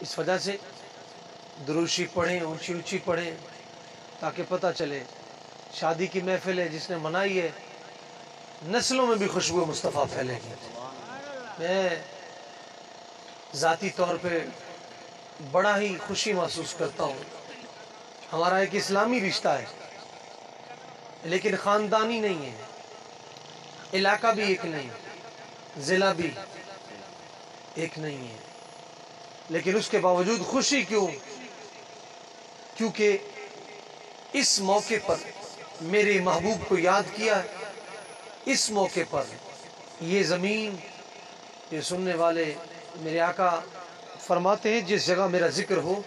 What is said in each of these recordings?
اس وجہ سے دروشی پڑھیں، اونچی اونچی پڑھیں، تاکہ پتہ چلے شادی کی محفل ہے جس نے منائی ہے، نسلوں میں بھی خوشبو مصطفیٰ پھیلے گی۔ میں ذاتی طور پہ بڑا ہی خوشی محسوس کرتا ہوں، ہمارا ایک اسلامی رشتہ ہے لیکن خاندانی نہیں ہے، علاقہ بھی ایک نہیں، ضلع بھی ایک نہیں ہے، لیکن اس کے باوجود خوشی کیوں؟ کیونکہ اس موقع پر میرے محبوب کو یاد کیا، اس موقع پر یہ زمین، یہ سننے والے میرے آقا فرماتے ہیں جس جگہ میرا ذکر ہو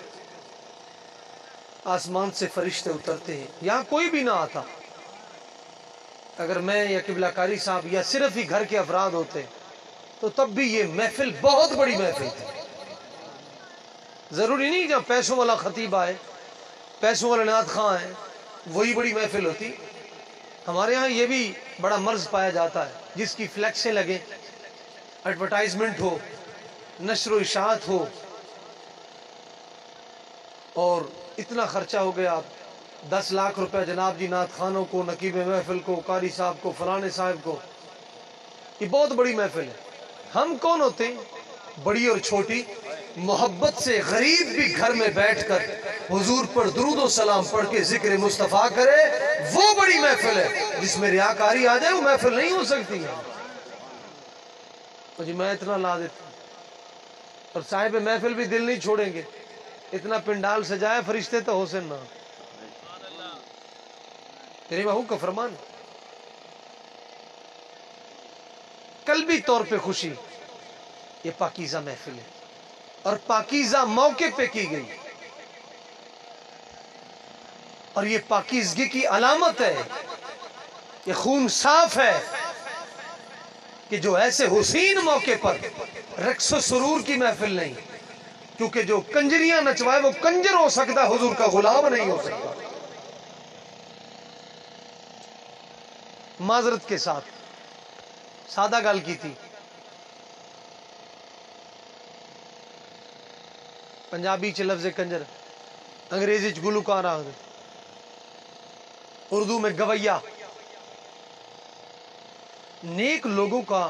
آسمان سے فرشتے اترتے ہیں، یہاں کوئی بھی نہ آتا، اگر میں یا قبلہ کاری صاحب یا صرف ہی گھر کے افراد ہوتے تو تب بھی یہ محفل بہت بڑی محفل تھی۔ ضروری نہیں جہاں پیسوں والا خطیب آئے، پیسوں والا نعت خواں ہے وہی بڑی محفل ہوتی۔ ہمارے ہاں یہ بھی بڑا مرض پایا جاتا ہے، جس کی فلیکسیں لگیں، ایڈورٹائزمنٹ ہو، نشر و اشاعت ہو، اور اتنا خرچہ ہو گیا، 10 لاکھ روپے جناب جی نعت خانوں کو، نقیب محفل کو، قاری صاحب کو، فلانے صاحب کو، یہ بہت بڑی محفل ہے۔ ہم کون ہوتے ہیں؟ بڑی اور چھوٹی محبت سے غریب بھی گھر میں بیٹھ کر حضور پر درود و سلام پڑھ کے ذکر مصطفیٰ کرے، وہ بڑی محفل ہے۔ جس میں ریاکاری آ جائے وہ محفل نہیں ہو سکتی ہے۔ تو جی میں اتنا لا دیتا ہوں، اور صاحب محفل بھی دل نہیں چھوڑیں گے، اتنا پنڈال سجائے فرشتے تو حسین نہ، تیرے محبوب کا فرمان۔ قلبی طور پہ خوشی، یہ پاکیزہ محفل ہے اور پاکیزہ موقع پہ کی گئی، اور یہ پاکیزگی کی علامت ہے، یہ خون صاف ہے کہ جو ایسے حسین موقع پر رقص و سرور کی محفل نہیں، کیونکہ جو کنجریاں نچوائے وہ کنجر ہو سکتا، حضور کا غلام نہیں ہو سکتا۔ معذرت کے ساتھ سادہ گل کی تھی، پنجابی چ لفظ کنجر، انگریزی چ گلوکار آخر، اردو میں گویا۔ نیک لوگوں کا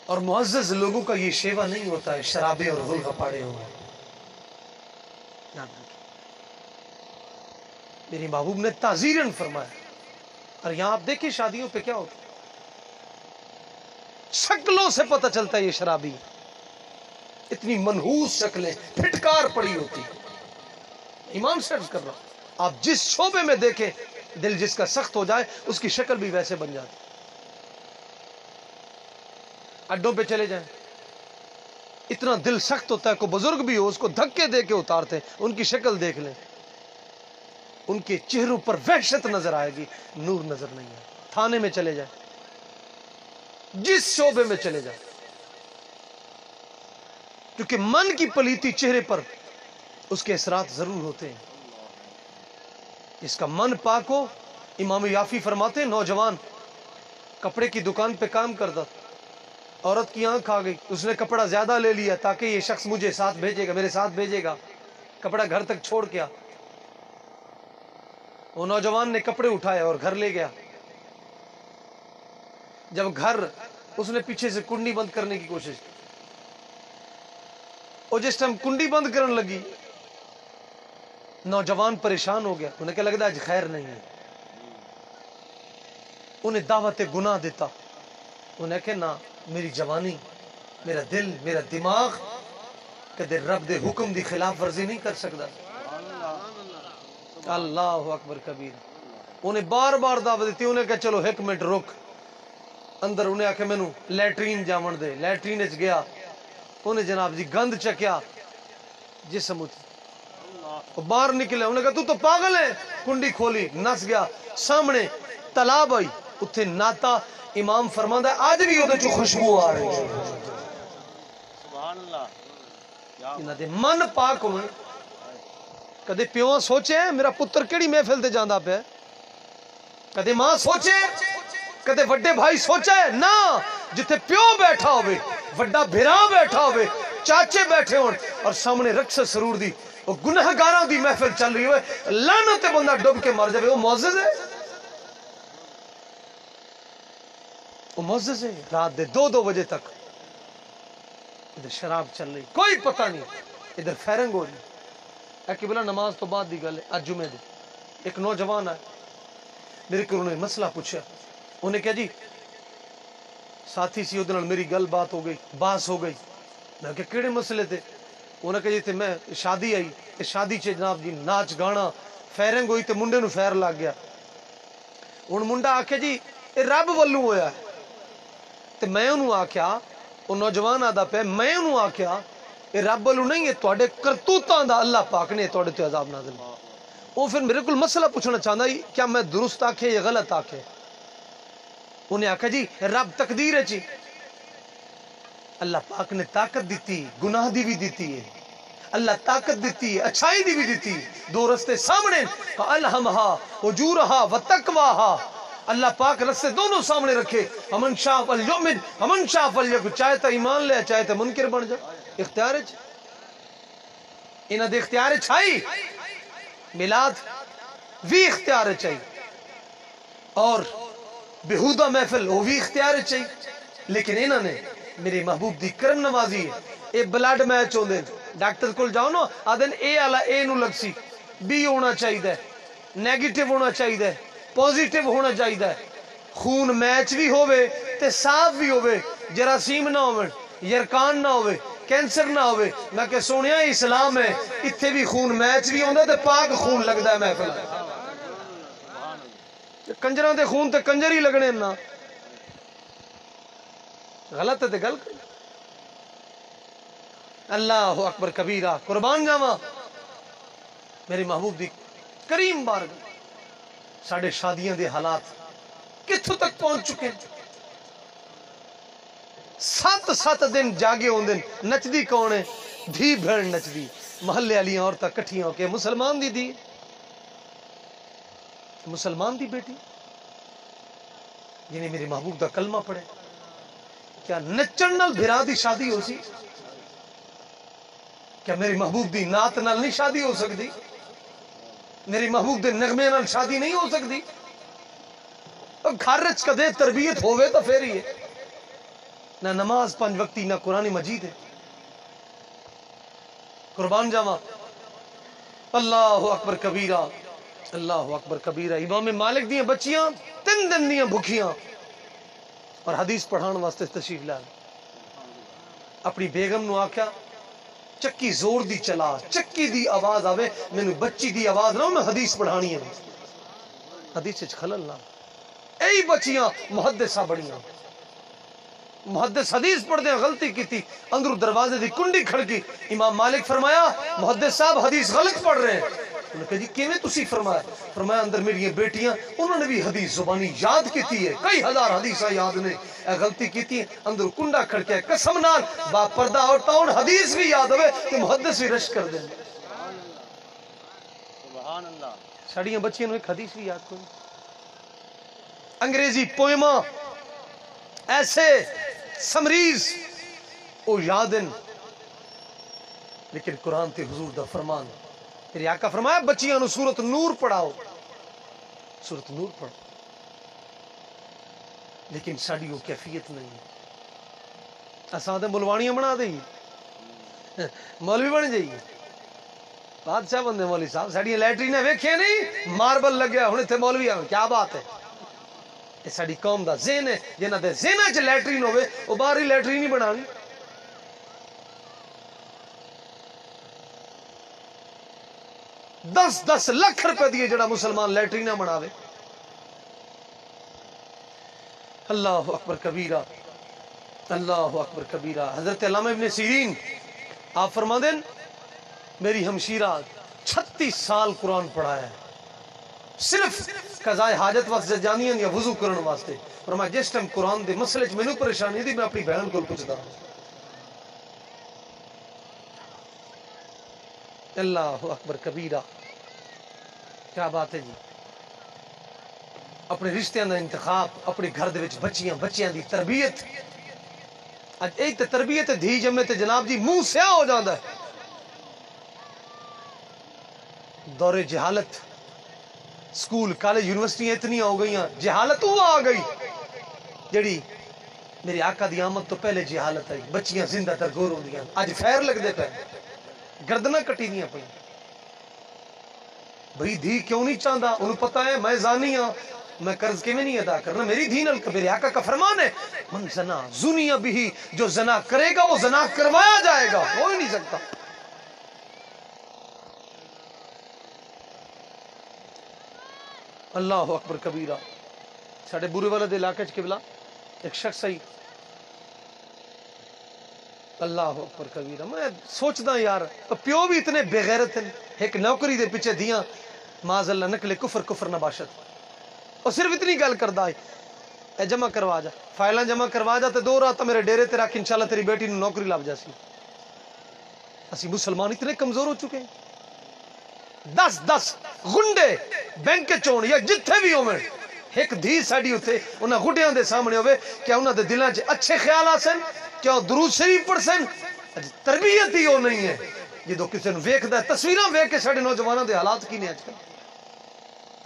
اور معزز لوگوں کا یہ شیوا نہیں ہوتا ہے شرابے اور غلغپاڑے ہوں۔ میری محبوب نے تعزیراً فرمایا، اور یہاں آپ دیکھیں شادیوں پہ کیا ہوتا ہے، شکلوں سے پتہ چلتا ہے یہ شرابی، اتنی منحوس شکلیں، پھٹکار پڑی ہوتی۔ ایمان سے عرض کر رہا ہوں، آپ جس شعبے میں دیکھیں دل جس کا سخت ہو جائے اس کی شکل بھی ویسے بن جاتی۔ اڈوں پہ چلے جائیں، اتنا دل سخت ہوتا ہے، کوئی بزرگ بھی ہو اس کو دھکے دے کے اتارتے ہیں، ان کی شکل دیکھ لیں، ان کے چہروں پر وحشت نظر آئے گی، نور نظر نہیں ہے۔ تھانے میں چلے جائیں، جس شعبے میں چلے جائیں، کیونکہ من کی پلیتی چہرے پر اس کے اثرات ضرور ہوتے ہیں۔ جس کا من پاک ہو، امام یافی فرماتے ہیں نوجوان کپڑے کی دکان پہ کام کرتا، عورت کی آنکھ آ گئی، اس نے کپڑا زیادہ لے لیا تاکہ یہ شخص مجھے ساتھ بھیجے گا، میرے ساتھ بھیجے گا، کپڑا گھر تک چھوڑ گیا۔ وہ نوجوان نے کپڑے اٹھائے اور گھر لے گیا، جب گھر اس نے پیچھے سے کنڈی بند کرنے کی کوشش کی، اور جس ٹائم کنڈی بند کرنے لگی نوجوان پریشان ہو گیا، انہیں کیا لگتا ہے آج خیر نہیں ہے، انہیں دعوت گناہ دیتا، انہیں کہ نہ، میری جوانی، میرا دل، میرا دماغ کدے رب دے حکم دی خلاف ورزی نہیں کر سکتا۔ اللہ اکبر کبیر، انہیں بار بار دعوت دیتی، انہیں کہ چلو ایک منٹ رک، اندر انہیں آکے میں نو لیٹرین جاون دے، لیٹرین اچ گیا، انہیں جناب جی گند چکیا جسم اچ، باہر نکلے، انہیں کہا تو پاگل ہے، کنڈی کھولی، نس گیا، سامنے تالاب آئی، اتھے ناتا، امام فرماندہ ہے آج بھی ادھے چو خوشبو آ رہی ہے۔ سبحان اللہ، انہاں دے من پاک ہوئے۔ کدے پیواں سوچے میرا پتر کیڑی محفل تے جاندا پہ، کدے ماں سوچے کدے وڈے بھائی سوچا ہے نا جتھے پیو بیٹھا ہوئے وڈا بھرا بیٹھا ہوئے چاچے بیٹھے ہون اور سامنے رقص سرور دی وہ گناہگاراں دی محفل چل رہی ہوئے لعنت بندہ ڈب کے مر جائے وہ معزز ہے وہ معزز ہے رات دے 2 بجے تک ادھر شراب چل رہی کوئی پتہ نہیں ادھر فیرنگ ہو رہی ہے کہ بلا نماز تو بعد دی گل ہے اج جمعے دی ایک نوجوان ہے میرے کو انہوں نے مسئلہ پوچھا انہیں کہا جی ساتھی سی ادھر میری گل بات ہو گئی باس ہو گئی میں کہ کیڑے مسئلے تھے انہیں کہا جی تھے میں شادی آئی تے شادی چ جناب جی ناچ گانا فیرنگ ہوئی تے منڈے نو فیر لگ گیا ہن منڈا آکھے جی اے رب والوں ہویا ہے تے میں انہوں آکھیا وہ نوجوان آدھا پہ میں انہوں آکھیا اے رب والوں نہیں ہے تواڈے کرتوتاں دا اللہ پاک نے تواڈے تے عذاب نازل وہ پھر میرے کو مسئلہ پوچھنا چاہتا کیا میں درست آکھے یا غلط آکھے انہیں آکھا جی رب تقدیر ہے جی اللہ پاک نے طاقت دیتی گناہ دی بھی دیتی ہے اللہ طاقت دیتی ہے اچھائی دی بھی دیتی دو رستے سامنے فَأَلْهَمْهَا وَجُورَهَا وَتَقْوَاهَا اللہ پاک رستے دونوں سامنے رکھے امن شاء فلیؤمن امن شاء فلیکفر چاہے تو ایمان لے چاہے تو منکر بن جا اختیار ہے انہاں دے اختیار چھائی میلاد بھی اختیار چاہیے اور بہودہ محفل وہ بھی اختیار چاہیے لیکن انہوں نے میرے محبوب دی کرم نوازی ہے اے بلڈ میچ ہوں دیں ڈاکٹر کول جاؤ نا آدھن اے آلا اے نو لگ سی بی ہونا چاہیے نیگیٹیو ہونا چاہیے پوزیٹیو ہونا چاہیے خون میچ بھی ہوئے تے صاف بھی ہوئے جراثیم نہ ہوئے یرکان نہ ہوئے کینسر نہ ہوئے میں کہ سونیا اسلام ہے اتھے بھی خون میچ بھی ہوندہ تے پاک خون لگتا ہے محفل کنجران دے خون تے کنجر ہی لگنے نا غلط ہے تے گل اللہ اکبر کبیرہ قربان جاواں میری محبوب دی کریم بارگاہ ساڑھے شادیاں دے حالات کتھوں تک پہنچ چکے ہیں 7 دن جاگے ہوں دن نچدی کون ہے دھی بھیڑ نچدی محلے والی عورتاں کٹھیاں ہو کے مسلمان دی مسلمان دی بیٹی یعنی میرے محبوب دا کلمہ پڑھے کیا نچن نال بھرا دی شادی ہو سی کیا میری محبوب دی نات نال نہیں شادی ہو سکتی میری محبوب دے نغمے نال شادی نہیں ہو سکتی گھر وچ کدے تربیت ہوئے تو پھر ہی ہے نہ نماز 5 وقتی نہ قرآن مجید ہے قربان جاواں اللہ اکبر کبیرہ اللہ اکبر کبیرہ امام مالک دیاں بچیاں 3 دن دیاں بھکیاں اور حدیث پڑھان واسطے تشریف لائے اپنی بیگم نو آکھیا چکی زور دی چلا چکی دی آواز آوے مینوں بچی دی آواز نہ میں حدیث پڑھانی ہے حدیث وچ خلل نہ اے بچیاں محدثہ بڑیاں محدث حدیث پڑھ دیں غلطی کی تھی اندر دروازے دی کنڈی کھڑکی امام مالک فرمایا محدث صاحب حدیث غلط پڑھ رہے ہیں انہوں نے کہا جی کیویں تسی فرمایا اندر میری بیٹیاں انہوں نے بھی حدیث زبانی یاد کیتی ہے کئی ہزار حدیثاں یاد نے اے غلطی کیتی ہے اندر کنڈا کھڑکیا ہے قسم نال با پردہ عورتاں ان حدیث بھی یاد ہوئے تو محدث بھی رش کر دیں سبحان اللہ ساڑیاں بچیاں نو ایک حدیث بھی یاد کوئی انگریزی پوئمہ ایسے سمریز او یادن لیکن قرآن تے حضور دا فرمان میری آقا فرمایا بچیاں نو سورت نور پڑھاؤ سورت نور پڑھو لیکن ساڑی وہ کیفیت نہیں اساں تے ملوانیاں بنا دئی مولوی بن جائیے بادشاہ بندے مولوی صاحب ساڑیاں لیٹرینیں ویکھے نہیں ماربل لگیا ہن تے مولوی آ کیا بات ہے یہ ساری قوم دا ذہن ہے جنہ دے ذہن چ لیٹرین ہوئے وہ باہر ہی لیٹرین ہی بنانی 10 لاکھ روپے دیے جڑا مسلمان لیٹرینہ بناوے اللہ اکبر کبیرہ اللہ اکبر کبیرہ حضرت علامہ ابن سیرین آپ فرما دیں میری ہمشیرہ 36 سال قرآن پڑھایا ہے صرف قضاء حاجت واسطے جانیاں یا وضو کرن واسطے فرمایا جس ٹائم قرآن دے مسئلے چ مینوں پریشانی دی میں اپنی بہن کو پوچھدا اللہ اکبر کبیرہ کیا بات ہے جی اپنے رشتیاں دا انتخاب، اپنے گھر دے وچ بچیاں دی تربیت. اج ایک تے تربیت دھی جمے تے جناب جی منہ سیاہ ہو جاندا ہے. دور جہالت، سکول کالج یونیورسٹیاں اتنی ہو گئی، جہالت وہ آ گئی جڑی میرے آقا دی آمد تو پہلے جہالت آئی. بچیاں زندہ تر گور ہوندیاں، اج فیر لگ دے پہ، گردناں کٹی دیاں پئی. بھئی دھی کیوں نہیں چاہتا؟ انہوں پتا ہے میں زانی ہاں، میں قرض کے میں نہیں ادا کرنا، میری دھی نال میرے آقا کا فرمان ہے من زنا زنیا بھی، جو زنا کرے گا وہ زنا کروایا جائے گا، ہو ہی نہیں سکتا. اللہ اکبر کبیرہ. ساڑھے بورے والے دے علاقے چ قبلہ ایک شخص آئی، اللہ اکبر کبیرہ. میں سوچدا یار پیو بھی اتنے بے غیرت ہیں، ایک نوکری دے پیچھے دیاں معاذ اللہ نکلے کفر نباشت. اور صرف اتنی گل کردا ہے اے جمع کروا جا، فائلاں جمع کروا جا تے 2 رات میرے ڈیرے تے رکھ، انشاءاللہ تیری بیٹی نو نوکری لب جاسی. اسی مسلمان اتنے کمزور ہو چکے ہیں. 10 گنڈے بینک چون یا جتھے بھی ہوئے، ایک دھی ساڑی ہوتے انہاں گھٹیاں دے سامنے ہوئے، کیا انہاں دے دلاں چ اچھے خیال آسن؟ کیا درود شریف پڑھ سن؟ تربیت ہی وہ نہیں ہے. جدو کسی نے ویکھدا ہے تصویراں ویکھ کے ساڈے نوجوانوں دے حالات کی نے اج کل.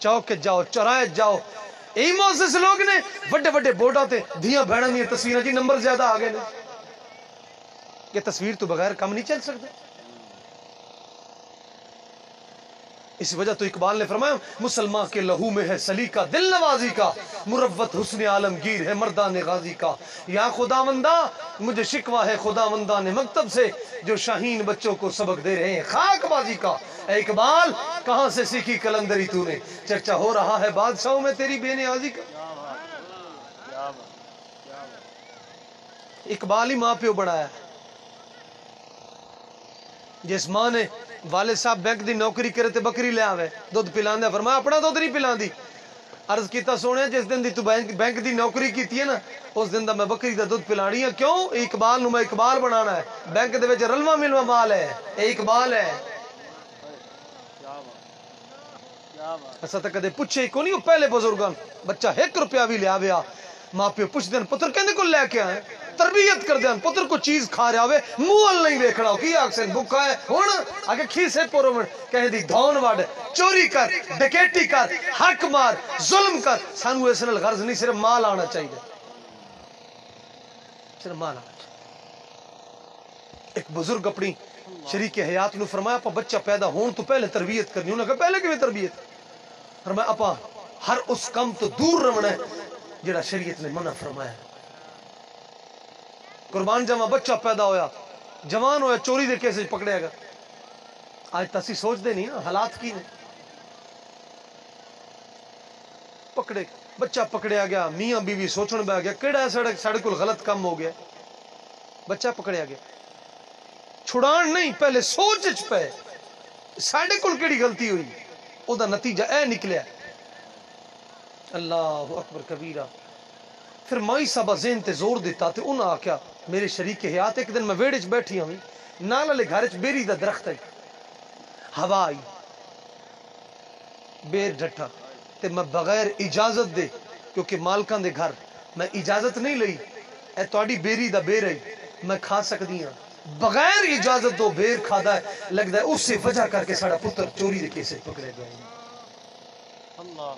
چوک جاؤ، چوراہے جاؤ، یہی معزز لوگ نے بڑے بڑے بورڈاں تے دھیاں بہناں دی تصویراں، جی نمبر زیادہ آ گئے نے. یہ تصویر تو بغیر کم نہیں چل سکتا. اس وجہ تو اقبال نے فرمایا مسلمان کے لہو میں ہے سلیقہ دل نوازی کا، مروت حسن عالمگیر ہے مردان غازی کا. یا خداوندا مجھے شکوہ ہے خداوندان مکتب سے، جو شاہین بچوں کو سبق دے رہے ہیں خاک بازی کا. اے اقبال کہاں سے سیکھی کلندری تو نے، چرچا ہو رہا ہے بادشاہوں میں تیری بے نیازی کا. اقبال ہی ماں پیو بڑھایا. جس ماں نے والد صاحب بینک دی نوکری کرے تے بکری لے آوے دودھ پلان دے، فرمایا اپنا دودھ نہیں پلان دی. عرض کیتا سونے جس دن دی تو بینک دی نوکری کیتی ہے نا اس دن دا میں بکری دا دودھ پلانی ہے. کیوں؟ اقبال نو میں اقبال بنانا ہے. بینک دے وچ رلوا ملوا مال ہے، اے اقبال ہے. ایسا تو کدے پوچھے کو نہیں پہلے بزرگاں، بچہ 1 روپیہ بھی لے آویا ماں پیو پوچھ دین پتر کہندے کو لے کے آئے، تربیت کر دین پتر کو چیز کھا رہا ہوئے موال نہیں ویکھنا ہو کی آکسن بھوکا ہے ہن آگے کھیسے پورو میں کہیں دی دھون وڈ چوری کر ڈکیٹی کر حق مار ظلم کر. سانو اس نال غرض نہیں، صرف مال آنا چاہیے، صرف مال آنا چاہیے. ایک بزرگ اپنی شریک حیات نو فرمایا اپا بچہ پیدا ہون تو پہلے تربیت کرنی. انہوں نے کہا پہلے کیویں تربیت؟ فرمایا اپا ہر اس کام تو دور رہنا ہے جڑا شریعت نے منع فرمایا. قربان جاواں بچہ پیدا ہویا جوان ہویا چوری دے کیس پکڑیا گیا. آج تسی سوچ دے نہیں نا حالات کی نے. پکڑے بچہ پکڑیا گیا، میاں بیوی سوچن بہ گیا کیڑا ہے ساڑے کول غلط کام ہو گیا. بچہ پکڑیا گیا، چھڑان نہیں پہلے سوچ چ پے ساڑے کول کیڑی غلطی ہوئی، او دا نتیجہ اے نکلیا. اللہ اکبر کبیرہ. پھر مائی صاحبہ ذہن تے زور دیتا تے انہاں آکھیا میرے شریک حیات ایک دن میں ویڑے چ بیٹھی ہوئی نال والے گھر چ بیری دا درخت ہے، ہوا آئی بیر ڈٹھا تے میں بغیر اجازت دے، کیونکہ مالکاں دے گھر میں اجازت نہیں لئی، اے تواڈی بیری دا بیر ہے میں کھا سکدی ہاں، بغیر اجازت دو بیر کھادا ہے. لگدا ہے اس سے وجہ کر کے ساڈا پتر چوری دے کیسے پکڑے گئے. اللہ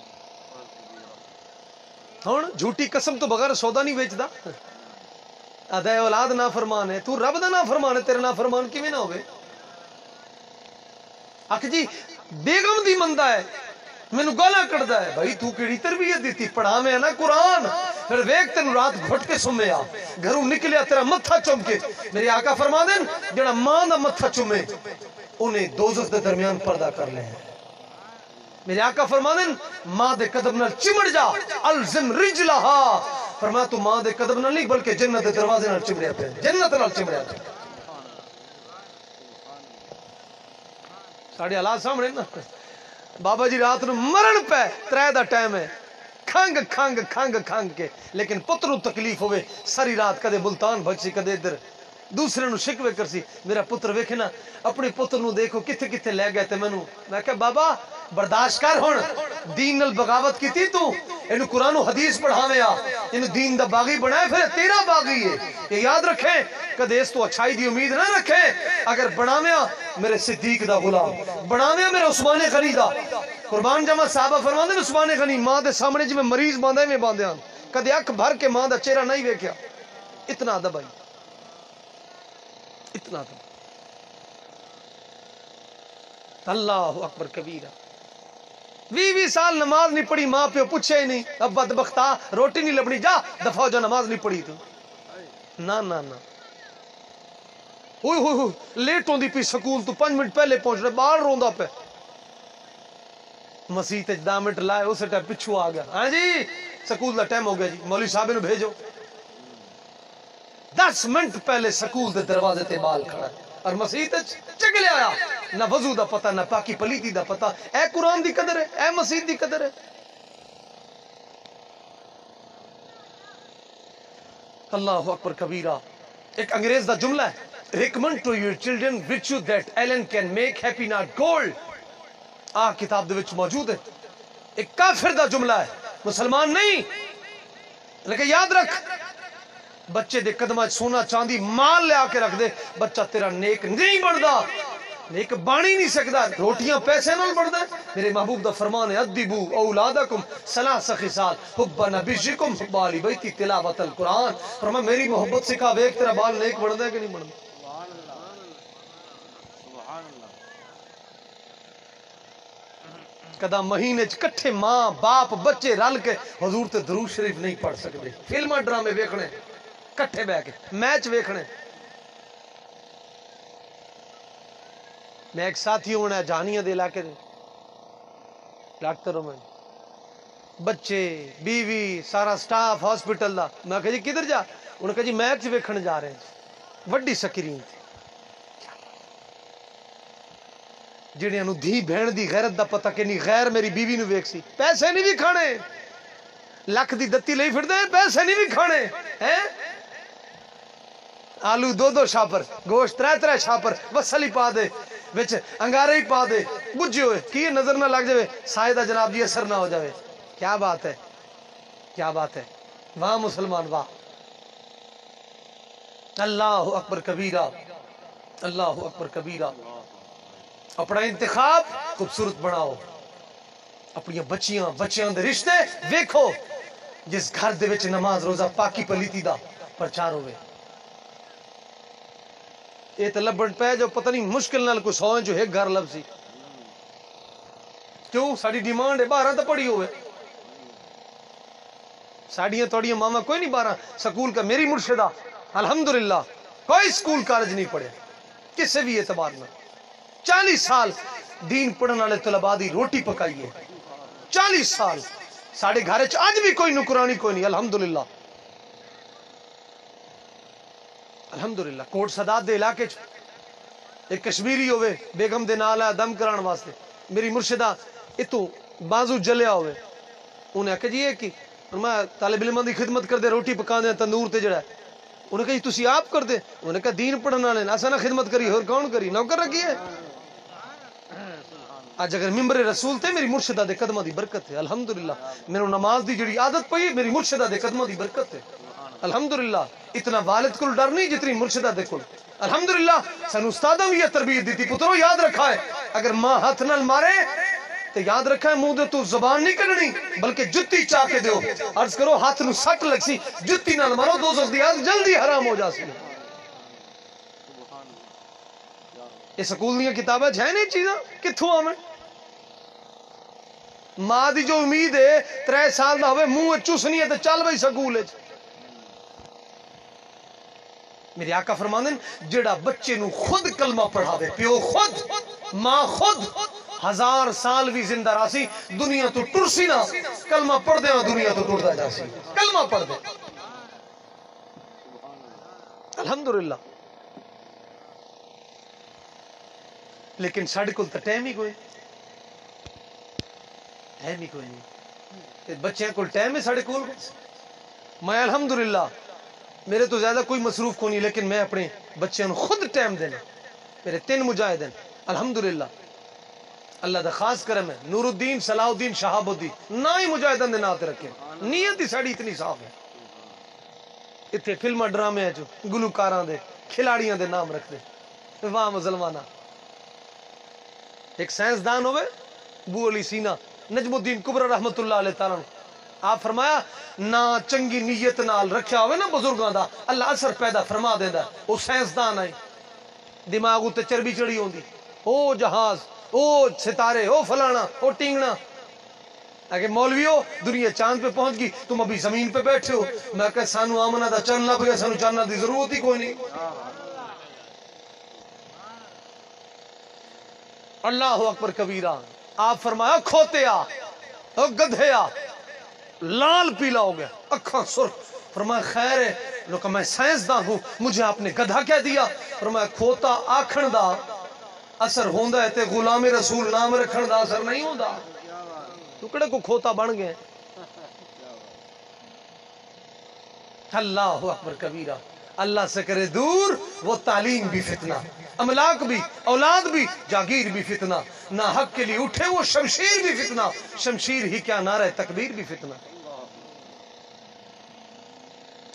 ہن جھوٹی قسم تو بغیر سودا نہیں بیچدا. آدھا اولاد نہ فرمان ہے، تو رب دا نہ فرمان ہے، تیرے نہ فرمان کیویں نہ ہوے. آکھ جی بیگم دی مندا ہے مینوں گالاں کڈدا ہے. بھائی تو کیڑی تربیت دیتی؟ پڑھا میں نا قرآن. پھر ویکھ تینوں رات گھٹ کے سمیا گھروں نکلیا تیرا متھا چوم کے. میرے آقا فرما دین جڑا ماں دا متھا چومے انہیں دوزخ دے درمیان پردہ کر لے. میرے آقا فرما دین ماں دے قدم نال چمڑ جا الزم رجلہا. فرمایا تو ماں دے قدم نال نہیں بلکہ جنت دے دروازے نال چمڑیا پہ، جنت نال چمڑیا پہ. ساڑے حالات سامنے نا بابا جی رات نو مرن پہ 3 دا ٹائم ہے کھنگ کھنگ کھنگ کھنگ کے، لیکن پتروں تکلیف ہوئے ساری رات کدے ملتان بھجسی کدے ادھر دوسرے نو شکوے کرسی میرا پتر ویکھے نا اپنے پتر نو دیکھو کتھے کتھے لے گئے تے مینوں میں کہ بابا برداشت کر ہن دین نال بغاوت کیتی تو اینو قرآن و حدیث پڑھاویں آ اینو دین دا باغی بنائے پھر تیرا باغی ہے یہ یاد رکھیں کدے اس تو اچھائی دی امید نہ رکھیں اگر بناویں میرے صدیق دا غلام بناویں میرے عثمان غنی دا قربان جاواں صحابہ فرماندے نے عثمان غنی ماں دے سامنے جویں مریض باندھے میں باندھیاں کدے اکھ بھر کے ماں دا چہرہ نہیں ویکھیا اتنا ادب ہے اتنا ادب اللہ اکبر کبیرہ 20 سال نماز نہیں پڑھی ماں پیو پوچھے ہی نہیں اب بدبختہ روٹی نہیں لبنی جا دفعہ ہو جا نماز نہیں پڑھی تو نا نا نا ہوئی ہوئی ہوئی لیٹ ہوندی پی سکول تو 5 منٹ پہلے پہنچ رہے باہر روندا پہ مسیح تے 10 منٹ لائے اسے ٹائم پچھو آ گیا ہاں جی سکول دا ٹائم ہو گیا جی مولوی صاحب نے بھیجو 10 منٹ پہلے سکول دے دروازے تے بال کھڑا ہے اور مسیح تے چگلے آیا نہ وضو دا پتہ نہ پاکی پلیتی دا پتہ اے قرآن دی قدر ہے اے مسیح دی قدر ہے اللہ اکبر کبیرہ ایک انگریز دا جملہ ہے recommend to your children virtue that Allen can make happy not gold کتاب دے وچ موجود ہے ایک کافر دا جملہ ہے مسلمان نہیں لیکن یاد رکھ بچے دے قدمہ سونا چاندی مال لے آ کے رکھ دے بچہ تیرا نیک نہیں بڑھدا نیک بانی نہیں سکتا روٹیاں پیسے نال بڑھدا میرے محبوب دا فرمان ہے ادبو اولادکم ثلاث خصال حب نبیکم حب آل بیتی تلاوت القرآن فرما میری محبت سکھا ویکھ تیرا بال نیک بڑھدا ہے کہ نہیں بڑھدا کدا مہینے کٹھے ماں باپ بچے رل کے حضور تے درود شریف نہیں پڑھ سکتے فلماں ڈرامے ویکھنے کٹھے بہ کے میچ ویکھنے میں ایک ساتھی ہونا جہانیاں دے علاقے دے ڈاکٹر ہوں میں بچے بیوی سارا سٹاف ہاسپٹل دا میں کہا جی کدھر جا انہوں نے کہا جی میچ ویکھن جا رہے ہیں وڈی سکرین تھی جڑیاں نو دھی بہن دی غیرت دا پتہ کہ نہیں غیر میری بیوی نو ویکھ سی پیسے نہیں بھی کھانے لکھ دی دتی لئی پھر دے پیسے نہیں بھی کھانے ہیں آلو 2 شاپر گوشت 3 شاپر وسلی پا دے وچ انگارے ہی پا دے بجھے ہوئے کی نظر نہ لگ جاوے سائدہ جناب جی اثر نہ ہو جاوے کیا بات ہے کیا بات ہے واہ مسلمان واہ اللہ اکبر کبیرہ اللہ اکبر کبیرہ اپنا انتخاب خوبصورت بناؤ اپنی بچیاں دے رشتے ویکھو جس گھر دے وچ نماز روزہ پاکی پلیتی دا پرچار ہوئے یہ تو لبن پہ جو پتہ نہیں مشکل نال کوئی 100 جو ایک گھر لب سی کیوں ساری ڈیمانڈ ہے 12 تو پڑھی ہوئے ساڑیاں توڑیاں ماما کوئی نہیں 12 سکول کا میری مرشدہ الحمدللہ کوئی سکول کالج نہیں پڑھے کسی بھی اعتبار میں 40 سال دین پڑھن والے طلباء دی روٹی پکائی ہے 40 سال ساڑے گھر آج بھی کوئی نکرانی کوئی نہیں الحمدللہ الحمدللہ کوٹ صداد دے علاقے ایک کشمیری ہوئے بیگم دے نال ہے دم کران واسطے میری مرشدہ اتو بازو جلیا ہوئے انہیں کہا جی یہ کی میں طالب علماں دی خدمت کر دے روٹی پکا دے تندور تے جڑا ہے انہیں کہا جی تسی آپ کر دے انہیں کہا دین پڑھنا لے اساں نہ خدمت کری اور کون کری نوکر رکھی ہے آج اگر ممبر رسول تے میری مرشدہ دے قدمہ دی برکت ہے الحمدللہ میرے نماز دی جڑی عادت پئی میری مرشدہ دے قدمہ دی برکت ہے الحمدللہ اتنا والد کو ڈر نہیں جتنی مرشدہ دے کل الحمدللہ سن استادوں بھی یہ تربیت دیتی پترو یاد رکھا ہے اگر ماں ہاتھ نال مارے تو یاد رکھا ہے منہ دے تو زبان نہیں کرنی بلکہ جتی چاہ کے دیو عرض کرو ہاتھ نو سٹ لگ سی جتی نال مارو دوزخ دی آگ جلدی حرام ہو جا سی یہ سکول دیاں کتابیں ہے نہیں چیزاں کتھوں آویں ماں دی جو امید ہے 3 سال دا ہوئے منہ چوسنی ہے تو چل بھائی سکول میرے آقا فرماندے جڑا بچے نو خود کلمہ پڑھاوے پیو خود ماں خود 1000 سال بھی زندہ راسی دنیا تو ٹرسی نہ کلمہ پڑھ دے دنیا تو ٹردا جاسی کلمہ پڑھ دے الحمدللہ لیکن ساڈے کول تے ٹائم ہی کوئی نہیں بچیاں کول ٹائم ہے ساڈے کول میں الحمدللہ میرے تو زیادہ کوئی مصروف کو نہیں، لیکن میں اپنے بچوں خود ٹائم دینا. میرے 3 مجاہد ہیں الحمدللہ، اللہ دا خاص کرم ہے. نور الدین، صلاح الدین، شہاب الدین نہ ہی مجاہدوں دے نات رکھے، نیت ہی ساڑی اتنی صاف ہے. اتنے فلماں ڈرامے جو گلوکاراں دے کھلاڑیاں دے نام رکھ دے. واہ مسلمانہ. ایک سائنسدان ہوئے ابو علی سینا نجم الدین کبرا رحمت اللہ علیہ تعالیٰ، آپ فرمایا نہ چنگی نیت نال رکھیا ہوئے نا بزرگاں دا، اللہ اثر پیدا فرما دیندا. وہ سائنسدان آئے، دماغ تے چربی چڑی ہوندی، او جہاز، او ستارے، او فلانا، او ٹینگنا. اگر مولویو دنیا چاند پہ پہنچ گئی، تم ابھی زمین پہ بیٹھے ہو. میں کہ سانو آمنا دا چند لب گیا، سانو چاندنا دی ضرورت ہی کوئی نہیں. اللہ اکبر کبیرہ. آپ فرمایا کھوتیا، او گدھیا، لال پیلا ہو گیا، اکھاں سرخ. فرمایا خیر ہے. لو کہ میں سائنسدان ہوں، مجھے آپ نے گدھا کہہ دیا. فرمایا کھوتا آکھن دا اثر ہوندا ہے تے غلام رسول نام رکھن دا اثر نہیں ہوندا. ٹکڑے کو کھوتا بن گئے. اللہ اکبر کبیرہ. اللہ سے کرے دور وہ تعلیم بھی فتنہ، املاک بھی، اولاد بھی، جاگیر بھی فتنہ. نہ حق کے لیے اٹھے وہ شمشیر بھی فتنہ، شمشیر ہی کیا نعرہ تکبیر بھی فتنہ.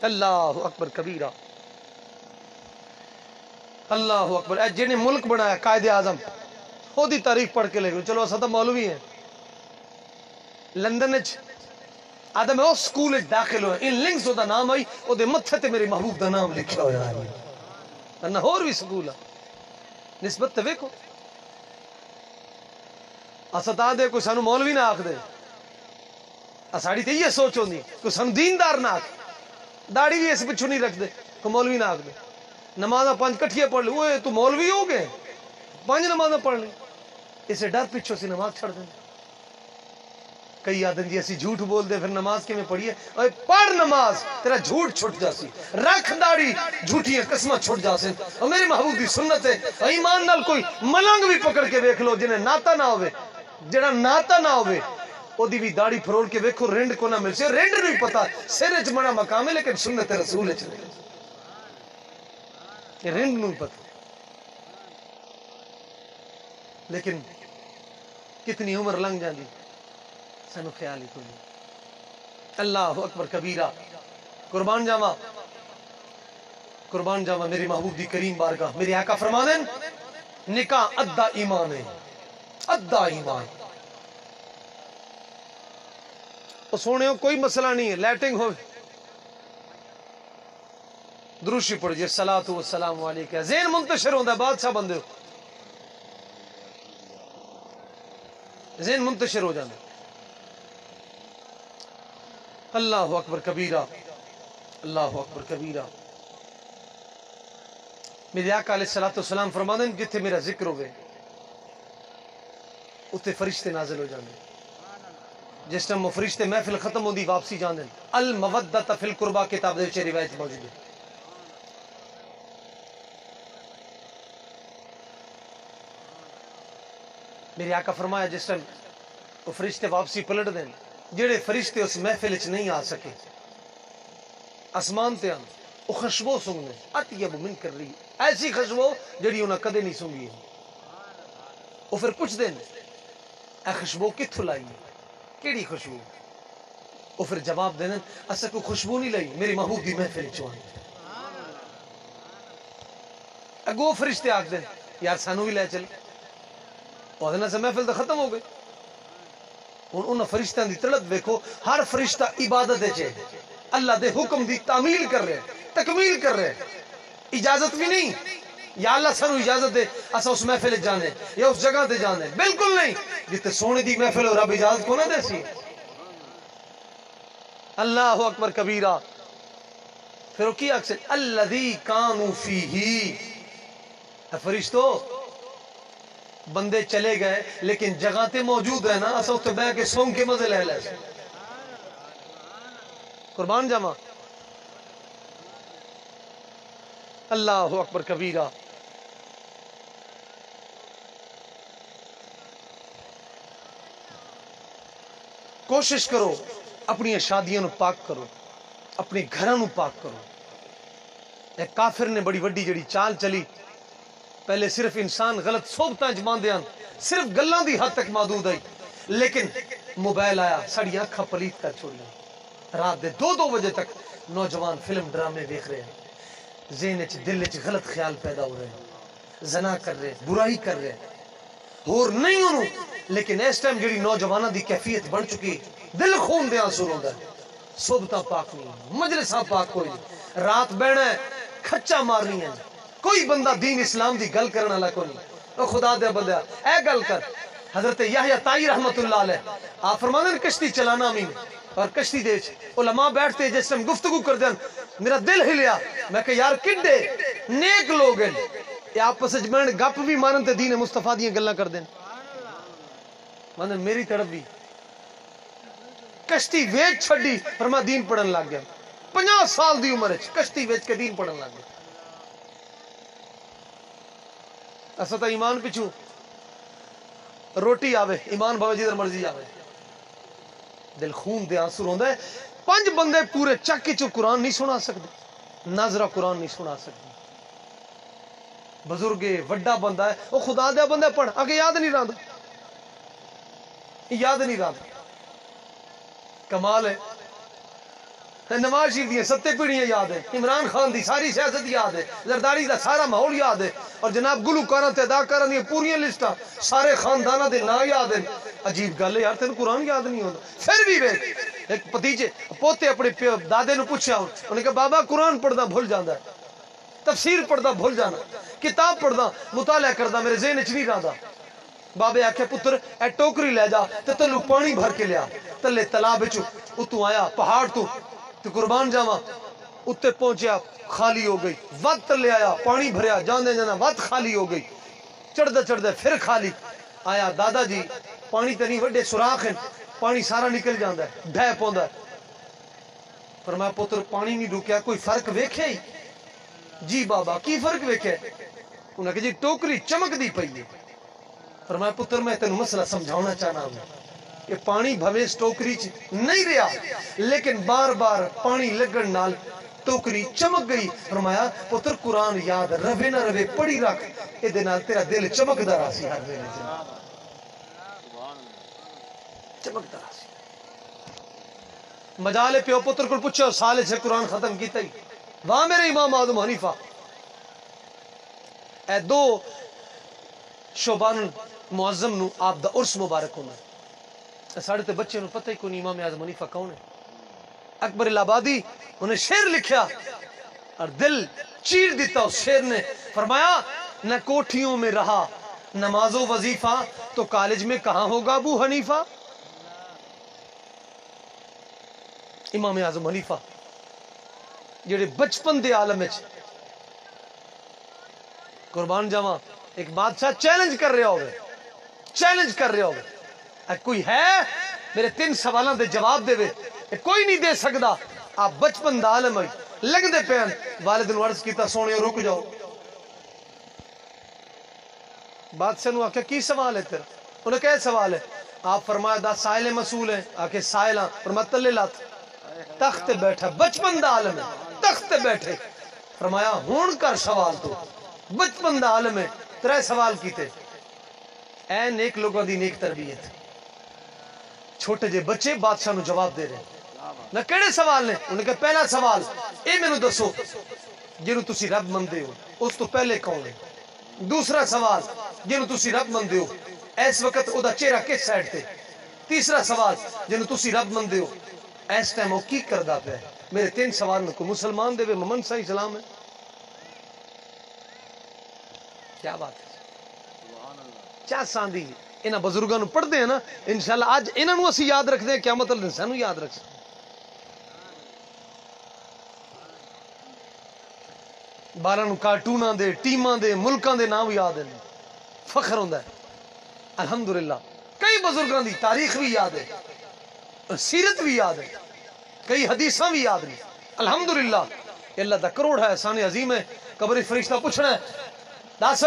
اللہ اکبر کبیرہ. اللہ اکبر. اے جنہیں ملک بنایا قائد اعظم، خود ہی تاریخ پڑھ کے لے گئے. چلو اسا مولوی ہیں. لندن آدھا میں اس سکول داخل ہوئے، ان لنکس دا نام آئی، او دے متھے تے میرے محبوب دا نام لکھا ہویا ہے. انہا اور بھی سکول ہے نسبت تے ویکھو. استا دے کوئی سانو مولوی نہ آکھ دے، اساڑی تے یہ سوچ ہوندی کوئی سانو دیندار نہ آکھ، داڑھی بھی اس پچھو نہیں رکھ دے، کوئی مولوی نہ آکھ دے. نمازاں 5 کٹھیاں پڑھ لے، اوے تو مولوی ہو گئے 5 نمازاں پڑھ لے. اسے ڈر پچھو سی نماز چھڑ دیں. کئی آدم جی اسی جھوٹ بول دے پھر نماز کے میں پڑھیے. اوے پڑھ نماز، تیرا جھوٹ چھٹ جاسی. رکھ داڑھی، جھوٹیاں قسمہ چھٹ جاسیں. اور میرے محبوب دی سنت ہے، ایمان نال کوئی ملنگ بھی پکڑ کے دیکھ لو جنہیں ناتا نہ ہوئے، جڑا ناتا نہ ہوئے، او دی بھی داڑھی پھروڑ کے دیکھو رنڈ کو نہ مل سے. رنڈ نہیں پتا سر اچ بڑا مقام ہے لیکن سنت رسول اچ رنڈ نہیں پتا. لیکن کتنی عمر لنگ جاندی سانو خیال ہی کوئی نہیں. اللہ اکبر کبیرہ. قربان جاواں، قربان جاواں میری محبوب دی کریم بارگاہ. میرے آقا فرمانے نکاح ادھا ایمان ہے، ادھا ایمان. اور سونے ہو کوئی مسئلہ نہیں ہے، لیٹنگ ہو دروشی پڑھ جی الصلاۃ والسلام علیکہ، ذہن منتشر ہوتا ہے. بادشاہ بندے ہو ذہن منتشر ہو جانا. اللہ اکبر کبیرہ. اللہ اکبر کبیرہ. میرے آقا علیہ الصلوۃ والسلام فرماتے ہیں جتھے میرا ذکر ہوئے اتنے فرشتے نازل ہو جاندے. جس ٹائم وہ فرشتے محفل ختم ہوندی واپسی جاندے. المودۃ فی القربہ کتاب دے وچ روایت موجود ہے. میرے آقا فرمایا جس ٹائم وہ فرشتے واپسی پلٹ دیں، جڑے فرشتے اس محفل وچ نہیں آ سکے آسمان تے آن، وہ خوشبو سنگنے اطیب من کر رہی، ایسی خوشبو جڑی انہاں کدے نہیں سنگی. وہ پھر پوچھ دیں اے خوشبو کتھوں لائی، کیڑی خوشبو؟ وہ پھر جواب دیں اسا کوئی خوشبو نہیں لائی، میری محبوب دی محفل وچ آئی. اگو فرشتے آکھ دیں یار سانو بھی لے چل. وہ سے محفل تو ختم ہو گئی. ہن انہاں فرشتیاں دی تڑپ دیکھو، ہر فرشتہ عبادت وچ اللہ دے حکم دی تعمیل کر رہے، تکمیل کر رہے. اجازت بھی نہیں یا اللہ سانو اجازت دے اسا اس محفل جانے یا اس جگہ تے جانے، بالکل نہیں. جتے سونے دی محفل ہو رب اجازت کو نہ دے سی. اللہ اکبر کبیرہ. پھر وہ کیا اکثر الذی کانوا فیہ. فرشتو بندے چلے گئے لیکن جگہ تے موجود ہے نا، اسا اتنے بہ کے سونگ کے مزے لے لے. قربان جاواں. اللہ اکبر کبیرہ. کوشش کرو اپنی شادیاں نو پاک کرو، اپنے گھراں نو پاک کرو. ایک کافر نے بڑی وڈی جڑی چال چلی، پہلے صرف انسان غلط صحبتاں جماندے ہیں، صرف گلاں دی حد تک محدود آئی، لیکن موبائل آیا ساڑی اکھاں پلیت کر چھوڑی، رات دے 2 بجے تک نوجوان فلم ڈرامے دیکھ رہے ہیں، ذہن وچ دل وچ غلط خیال پیدا ہو رہے ہیں، زنا کر رہے ہیں، برائی کر رہے ہیں، اور نہیں انہوں، لیکن اس ٹائم جڑی نوجوانہ دی کیفیت بن چکی، دل خون دے آنسو روندا ہے، صحبتاں پاک نہیں، مجلساں پاک کوئی نہیں، رات بہنا ہے، کھچا مارنی ہے، کوئی بندہ دین اسلام دی گل کرنا والا کوئی نہیں۔ او خدا دے بندہ اے گل کر، حضرت یحییٰ طائی رحمت اللہ علیہ آپ فرماتے ہیں کشتی چلانا امین، اور کشتی دے علماء بیٹھتے جس ٹائم گفتگو کر دیں میرا دل ہلیا، میں کہ یار کڈے نیک لوگ ہیں یہ آپس وچ بہن گپ بھی مارن تے دین مصطفیٰ دیاں گلاں کر دیں، مانن میری طرف بھی کشتی ویچ چھڈی فرما دین پڑھن لگ گیا، 50 سال دی عمر وچ کشتی ویچ کے دین پڑھن لگ گیا۔ اسا تا ایمان پچھو روٹی آوے ایمان بھاوے جدھر مرضی آوے، دل خون دے آنسو روندا ہے۔ 5 بندے پورے چک چو قرآن نہیں سنا سکتے، ناظرہ قرآن نہیں سنا سکتے، بزرگ وڈا بندہ ہے وہ خدا دیا بندہ پڑھ آگے یاد نہیں رہا، یاد نہیں رہا، کمال ہے۔ نواز شریف دی 7 پیڑیاں یاد ہے، عمران خان دی ساری سیاست یاد ہے، زرداری دا سارا ماحول یاد ہے، اور جناب گلوکاراں تے اداکاراں دی پوریاں لسٹاں سارے خانداناں دے نام یاد ہیں۔ عجیب گل ہے یار تینوں قرآن یاد نہیں ہوندا، پھر بھی ویکھ ایک بھتیجے پوتے اپنے دادے نو پوچھیا، انہوں نے کہا بابا قرآن پڑھدا بھول جاندا ہے، تفسیر پڑھدا بھول جانا، کتاب پڑھدا مطالعہ کردا میرے ذہن وچ نہیں رہندا۔ بابے آکھے پتر اے ٹوکری لے جا تے تلو پانی بھر کے لیا، تلے تالاب وچ اتوں آیا پہاڑ تو قربان جاواں اتے پہنچیا خالی ہو گئی، وقت لے آیا پانی بھریا، جاندے جانا وقت خالی ہو گئی، چڑھدے چڑھدے پھر خالی آیا، دادا جی پانی تے نہیں وڈے سوراخ ہیں، پانی سارا نکل جاندا ہے، ڈھے پوندا ہے۔ فرمایا پتر پانی نہیں رکیا کوئی فرق ویکھے ہی؟ جی بابا کی فرق ویکھے؟ انہوں نے کہا جی ٹوکری چمک دی پئی ہے۔ فرمایا پتر میں تینوں مسئلہ سمجھانا چاہنا ہوں کہ پانی بھویں اس ٹوکری چ نہیں رہا، لیکن بار بار پانی لگن نال ٹوکری چمک گئی۔ فرمایا پتر قرآن یاد رہے نہ رہے پڑھی رکھ، اے نال تیرا دل چمکدا راسی ہر ویلے چمکدا راسی۔ مجالے پیو پتر کو پوچھو سال سے قرآن ختم کیتا ہی؟ واہ میرے امام اعظم حنیفہ، اے 2 شعبان المعظم نو آپ دا عرس مبارک ہونا ہے، ساڑھے تے بچے نو پتہ ہی کون امام اعظم حنیفہ کون ہے؟ اکبر الہبادی انہیں شعر لکھیا اور دل چیر دیتا اس شعر نے، فرمایا نہ کوٹھیوں میں رہا نماز و وظیفہ تو کالج میں کہاں ہوگا ابو حنیفہ۔ امام اعظم حنیفہ جڑے بچپن دے عالم وچ قربان جاواں ایک بادشاہ چیلنج کر رہا ہوگا، چیلنج کر رہا ہوگا، کوئی ہے میرے 3 سوالاں دے جواب دے، کوئی نہیں دے سکدا، آپ بچپن دا عالم ہے لگ دے پین۔ والد نے عرض کیتا سونے رک جاؤ، بادشاہ نے آکھیا کی سوال ہے تیرا؟ انہوں نے کہا سوال ہے؟ آپ فرمایا دا سائل مسئول ہیں، آکھے سائل ہاں، فرمایا تلے لات تخت بیٹھا، بچپن دا عالم ہے تخت بیٹھے، فرمایا ہون کر سوال تو بچپن دا عالم ہے 3 سوال کیتے، اے نیک لوگوں دی نیک تربیت، چھوٹے جے بچے بادشاہ نو جواب دے رہے نہ کیڑے سوال نے؟ انہوں نے کہا پہلا سوال اے میں نو دسو جنہوں تسی رب مندے ہو اس تو پہلے کون ہے؟ دوسرا سوال جنہوں تسی رب مندے ہو اس وقت او دا چہرہ کس سائڈ تے؟ تیسرا سوال جنہوں تسی رب مندے ہو اس ٹائم وہ کی کردا پیا؟ میرے 3 سوال کو مسلمان دے محمد صلی اللہ علیہ وسلم ہے، کیا بات ہے؟ کیا ساندھی انہاں بزرگاں نو پڑھ دے ہیں نا انشاءاللہ اج انہاں نو اسی یاد رکھ دے، قیامت والے دن سانو یاد رکھ سکتے۔ بالاں نو کارٹوناں دے ٹیماں دے ملکاں دے نام یاد ہیں، فخر ہوندا ہے الحمدللہ۔ کئی بزرگاں دی تاریخ بھی یاد ہے، سیرت بھی یاد ہے، کئی حدیثاں بھی یاد ہیں الحمدللہ۔ اللہ دا کروڑ ہے احسان عظیم ہے۔ قبر فرشتہ پوچھنا ہے دس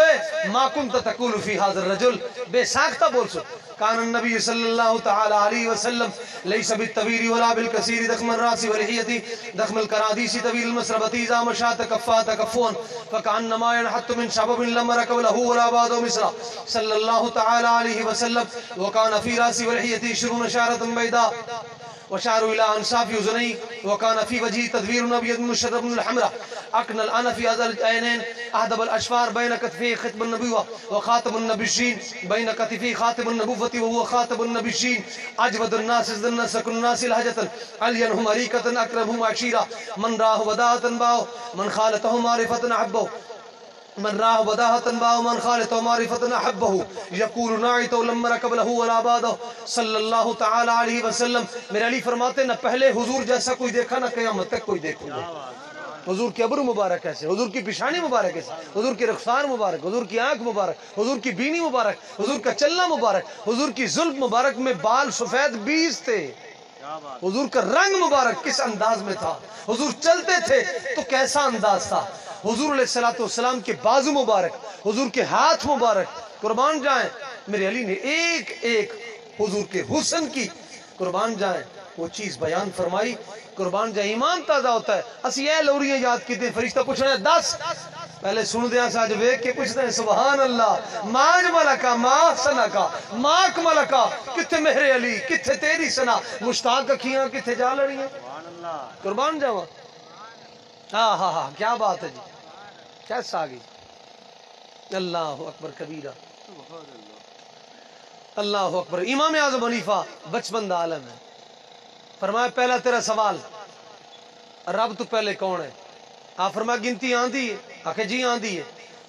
ما کنت تقول فی ھذا الرجل، بے ساختہ بول سو کان النبی صلی اللہ تعالی علیہ وسلم لیس بالطویل ولا بالکثیر ضخم الراس واللحیۃ ضخم الکرادیس طویل المسربۃ اذا مشى تکفا تکفون فکأنما ينحت من شبب لم ركب له ولا بعد مثله صلی اللہ تعالی علیہ وسلم وكان في راسه واللحیۃ 20 شعرة بيضاء وشعر إلى أنصاف أذنيه وكان في وجهه تدوير أبيض مشرب من الحمراء أكنى الآن في هذا العينين أهدب الأشفار بين كتفيه ختم النبوة وخاتم النبيين بين كتفيه خاتم النبوة وهو خاتم النبيين أجود الناس ذن سكن الناس لهجة ألينهم أريكة أكرمهم عشيرة من راه بداهة باو من خالته معرفة أحبه من راه بداهة باو من خالته معرفة أحبه يقول نعيت لما ركب له ولا بعده صلی اللہ تعالی علیہ وسلم. میرے علی فرماتے نہ پہلے حضور جیسا کوئی دیکھا نہ قیامت تک کوئی دیکھوں گے. حضور کی ابرو مبارک ایسے، حضور کی پیشانی مبارک ایسے، حضور کی رخسار مبارک، حضور کی آنکھ مبارک، حضور کی بینی مبارک، حضور کا چلنا مبارک، حضور کی زلف مبارک میں بال سفید 20 تھے. حضور کا رنگ مبارک کس انداز میں تھا، حضور چلتے تھے تو کیسا انداز تھا. حضور علیہ السلام کے بازو مبارک، حضور کے ہاتھ مبارک، قربان جائیں. میرے علی نے ایک ایک حضور کے حسن کی قربان جائیں وہ چیز بیان فرمائی. قربان جائیں ایمان تازہ ہوتا ہے. اسی یہ لوریاں یاد کی تھے، فرشتہ پوچھ رہے ہیں 10 پہلے سن دیا ساج ویک کے پوچھتے ہیں سبحان اللہ ماج ملکا ما سنا کا ماک ملکا کتھے مہر علی کتھے تیری سنا مشتاق اکھیاں کتھے جا لڑی ہیں. قربان جاواں ہاں ہاں ہاں کیا بات ہے جی، کیسا آگئی. اللہ اکبر کبیرہ، اللہ اکبر. امام اعظم حنیفہ بچپن دا عالم ہے. فرمایا پہلا تیرا سوال رب تو پہلے کون ہے؟ آپ فرمایا گنتی آندھی ہے؟ آکھے جی آندھی ہے.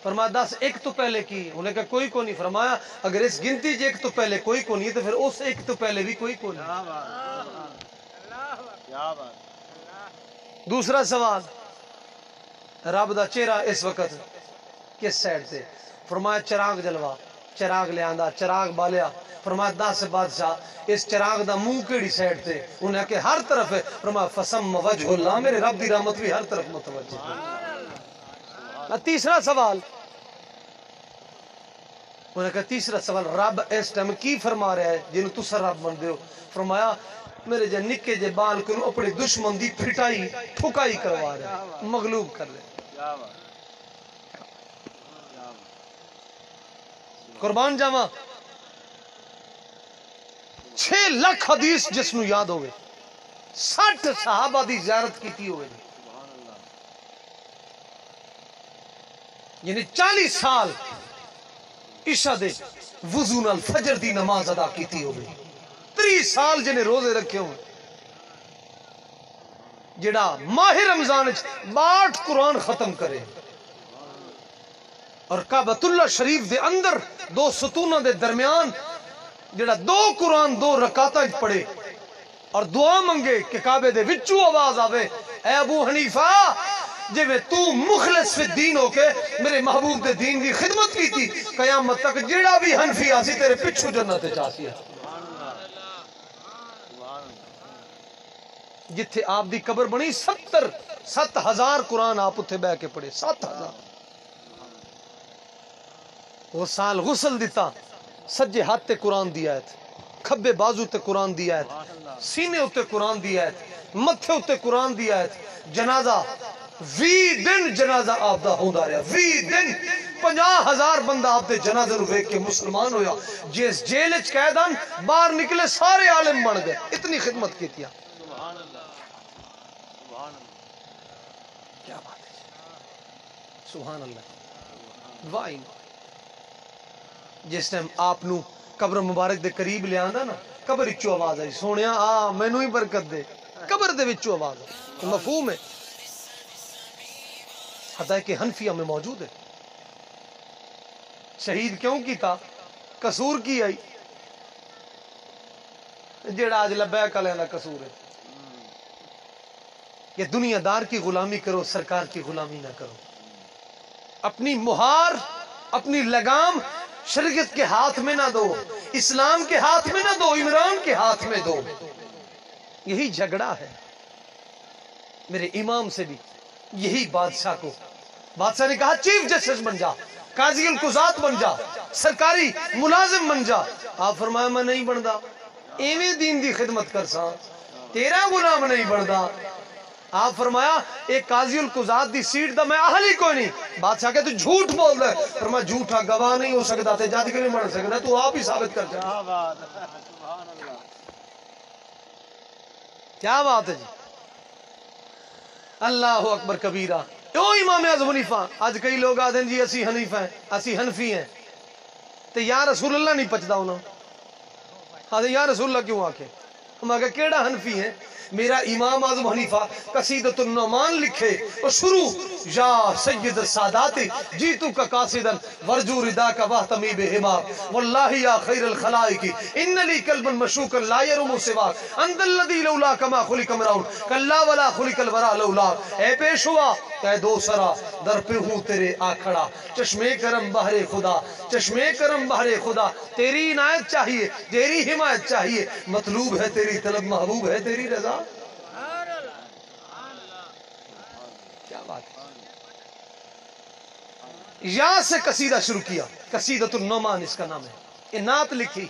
فرمایا 10 ایک تو پہلے کی؟ انہوں نے کہا کوئی کو نہیں. فرمایا اگر اس گنتی جی ایک تو پہلے کوئی کو نہیں ہے تو پھر اس ایک تو پہلے بھی کوئی کو نہیں. دوسرا سوال رب دا چہرہ اس وقت کس سائڈ سے؟ فرمایا چراغ جلوا، چراغ لے آندا، چراغ بالیا. فرمایا 10 بادشاہ اس چراغ دا منہ کیڑی سائڈ تے؟ انہیں کہ ہر طرف ہے. فرمایا فسم وجہ اللہ، میرے رب دی رحمت بھی ہر طرف متوجہ ہے. تیسرا سوال انہیں کہ تیسرا سوال رب اس ٹائم کی فرما رہا ہے جنہوں تسا رب من دے ہو؟ فرمایا میرے جے نکے جے بال کو اپنی دشمن دی پھٹائی ٹھکائی کروا رہے، مغلوب کر رہے. قربان جاواں 6 لاکھ حدیث جس نو یاد ہوئے، 60 صحابہ دی زیارت کیتی ہوئے، یعنی 40 سال عشاء دے وضو نال فجر دی نماز ادا کیتی ہوئے، 30 سال جنہیں روزے رکھے ہوئے، جڑا ماہ رمضان 62 قرآن ختم کرے اور کعبۃ اللہ شریف دے اندر 2 ستونہ دے درمیان جڑا 2 قرآن 2 رکعتاں پڑھے اور دعا منگے کہ کعبے دے وچوں آواز آوے اے ابو حنیفہ جے میں تو مخلص فی الدین ہو کے میرے محبوب دے دین دی خدمت کی تھی قیامت تک جڑا بھی حنفی آسی تیرے پچھو جنت چاسی ہے. جتھے آپ دی قبر بنی 7,000 قرآن آپ اتھے بہ کے پڑھے. 7,000. وہ سال غسل دیتا سجے ہاتھ تے قرآن دی آیت، کھبے بازو تے قرآن دی آیت، سینے اتے قرآن دی آیت، متھے اتے قرآن دی آیت. جنازہ 20 دن جنازہ آپ دا ہوندا رہا. 20 دن 50,000 بندہ آپ دے جنازے نو ویکھ کے مسلمان ہویا. جس جیل وچ قید ہن باہر نکلے سارے عالم بن گئے. اتنی خدمت کیتی. کیا بات ہے، سبحان اللہ. وائن جس ٹائم آپ نو قبر مبارک دے قریب لے آندا نا قبر وچوں آواز آئی سونیا آ مینوں ہی برکت دے. قبر دے وچوں آواز آئی. مفہوم ہے حتیٰ کہ حنفیہ میں موجود ہے. شہید کیوں کی تھا؟ قصور کی آئی جیڑا آج لبیک علیہ دا قصور ہے. یہ دنیا دار کی غلامی کرو، سرکار کی غلامی نہ کرو. اپنی مہار اپنی لگام شریعت کے ہاتھ میں نہ دو، اسلام کے ہاتھ میں نہ دو، عمران کے ہاتھ میں دو. یہی جھگڑا ہے میرے امام سے بھی، یہی بادشاہ کو بادشاہ نے کہا چیف جسٹس بن جا، قاضی القضات بن جا، سرکاری ملازم بن جا۔ آپ فرمایا میں نہیں بندا، ایویں دین دی خدمت کر سا، تیرا غلام نہیں بندا۔ آپ فرمایا ایک قاضی القضات دی سیٹ دا میں اہل ہی کوئی نہیں۔ بادشاہ کہ تو جھوٹ بول رہا ہے، فرمایا جھوٹا گواہ نہیں ہو سکتا تے جج کے نہیں بن سکتا، تو آپ ہی ثابت کر جا۔ کیا بات ہے، سبحان اللہ۔ کیا بات ہے جی، اللہ اکبر کبیرہ۔ او امام اعظم حنیفہ، آج کئی لوگ آدھیں جی اسی حنیفہ ہیں، اسی حنفی ہیں، تے یا رسول اللہ نہیں پچدا انہاں، آدھے یا رسول اللہ کیوں آکے؟ ہم آگے کیڑا حنفی ہے؟ میرا امام اعظم حنیفہ قصیدۃ النعمان لکھے اور شروع یا سید السادات جیتو کا قاصدا ورجو ردا کا واہتمی بہما واللہ یا خیر الخلائق ان لی قلبا مشوقا لا يرم سواک انت الذی لولا کما خلق امرؤ کلا ولا خلق الورى لولا۔ اے پیشوا اے دو سرا در پہ ہوں تیرے آ کھڑا، چشمے کرم بہر خدا، چشمے کرم بہر خدا، تیری عنایت چاہیے، تیری حمایت چاہیے، مطلوب ہے تیری طلب، محبوب ہے تیری رضا۔ کیا بات ہے، یا سے قصیدہ شروع کیا، قصیدۃ النعمان اس کا نام ہے، یہ نعت لکھی۔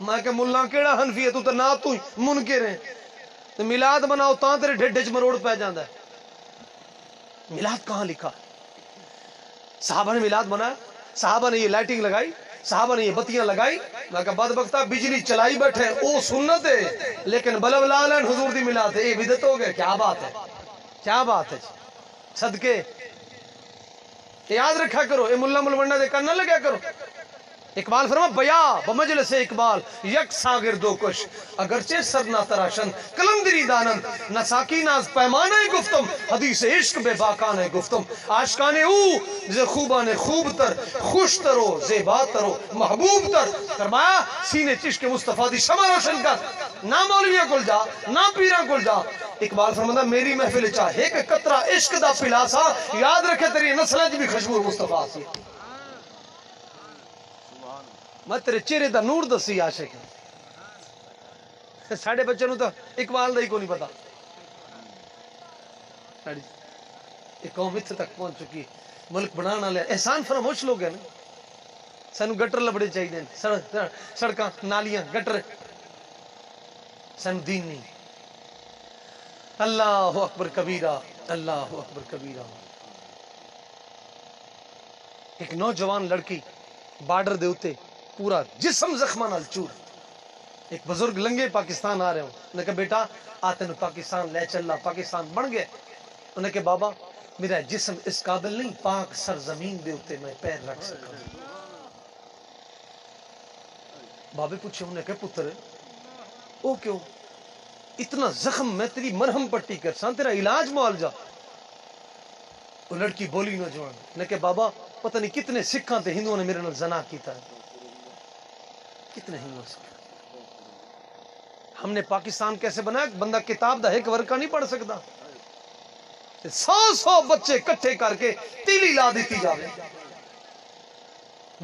میں کہ ملا کیڑا حنفی ہے، تو تے نعت تو منکر ہے، تو میلاد بناؤ تاں تیرے ڈھڈ وچ مروڑ پہ جاندا ہے۔ میلاد کہاں لکھا؟ صحابہ نے میلاد بنایا، صحابہ نے یہ لائٹنگ لگائی، صحابہ نے یہ بتیاں لگائی، میں کہا بدبختہ بجلی چلائی بیٹھے، او سنت ہے لیکن بلب لالن حضور دی میلاد ہے، یہ بدعت ہو گئے۔ کیا بات ہے، کیا بات ہے، صدقے یاد رکھا کرو، اے ملا ملوندہ دے کر نہ لگیا کرو۔ اقبال فرما بیا بمجلس اقبال یک ساگر دو کش اگرچہ سر نہ تراشن کلندری دانند نہ ساکی ناز پیمانہ گفتم حدیث عشق بے باکان گفتم عاشقان او زے خوبان خوب تر خوش ترو زیبا ترو محبوب تر۔ فرمایا سینے عشق مصطفیٰ دی شمع روشن کر، نہ مولویاں کول جا نہ پیراں کول جا۔ اقبال فرماتا میری محفل چاہے ایک قطرہ عشق دا پلاسا، یاد رکھے تیری نسلیں جی بھی خوشبو مصطفیٰ سی۔ میں تیرے چہرے دا نور دسی عاشق ہے، ساڑھے بچے نو تو اقبال دا ہی کو نہیں پتا۔ یہ قوم اتھے تک پہنچ چکی، ملک بنانا لیا، احسان فراموش لوگ ہیں نا، سانو گٹر لبڑے چاہیے دیں، سڑکاں نالیاں گٹر، سانو دین نہیں۔ اللہ اکبر کبیرہ، اللہ اکبر کبیرہ۔ ایک نوجوان لڑکی بارڈر دے اتے پورا جسم زخمہ نال چور، ایک بزرگ لنگے پاکستان آ رہے ہوں، انہیں کہا بیٹا آتے نو پاکستان لے چلنا، پاکستان بن گئے۔ انہیں کہا بابا میرا جسم اس قابل نہیں پاک سرزمین دے اتے میں پیر رکھ سکا۔ بابے پوچھے، انہیں کہا پتر او کیوں؟ اتنا زخم میں تیری مرہم پٹی کر سان، تیرا علاج معالجہ۔ وہ لڑکی بولی نوجوان نے کہ بابا پتہ نہیں کتنے سکھاں تے ہندوؤں نے میرے نال زنا کیتا ہے، کتنے ہندوؤں سے۔ ہم نے پاکستان کیسے بنایا؟ بندہ کتاب دا ایک ورقہ نہیں پڑھ سکتا، 100 بچے کٹھے کر کے تیلی لا دیتی جاوے،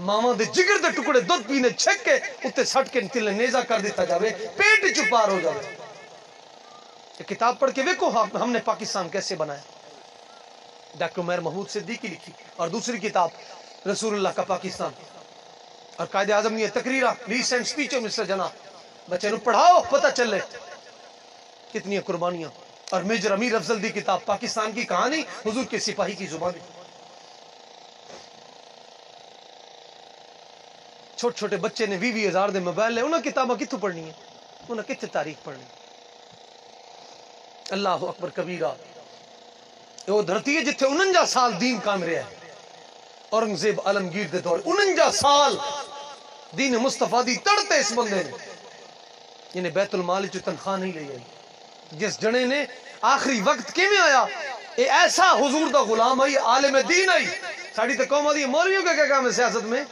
ماما دے جگر دے ٹکڑے دودھ پینے چھک کے اتے سٹ کے تیلے نیزہ کر دیتا جاوے، پیٹ چپار ہو جاوے۔ کتاب پڑھ کے ویکو ہم نے پاکستان کیسے بنایا۔ ڈاکٹر عمیر محمود صدیقی لکھی، اور دوسری کتاب رسول اللہ کا پاکستان، اور قائد اعظم نے تقریرہ ریسنٹ سپیچ آف مسٹر جناح، بچے نو پڑھاؤ پتہ چلے کتنی قربانیاں۔ اور میجر امیر افضل دی کتاب پاکستان کی کہانی حضور کے سپاہی کی زبانی، چھوٹے چھوٹے بچے نے 20,000 دے موبائل لے، انہاں کتاباں کتھوں پڑھنی ہے، انہاں کتھے تاریخ پڑھنی۔ اللہ اکبر کبیرہ۔ وہ دھرتی ہے جتھے 49 سال دین کام رہا ہے، اورنگزیب عالمگیر دے دور 49 سال دین مصطفیٰ دی تڑتے اس بندے نے، یعنی بیت المال جو تنخواہ نہیں لے آئی، جس جنے نے آخری وقت کیویں آیا، اے ایسا حضور دا غلام آئی، عالم دین آئی۔ ساڑی تے قوم آدھی مولویوں کا کیا کام ہے سیاست میں؟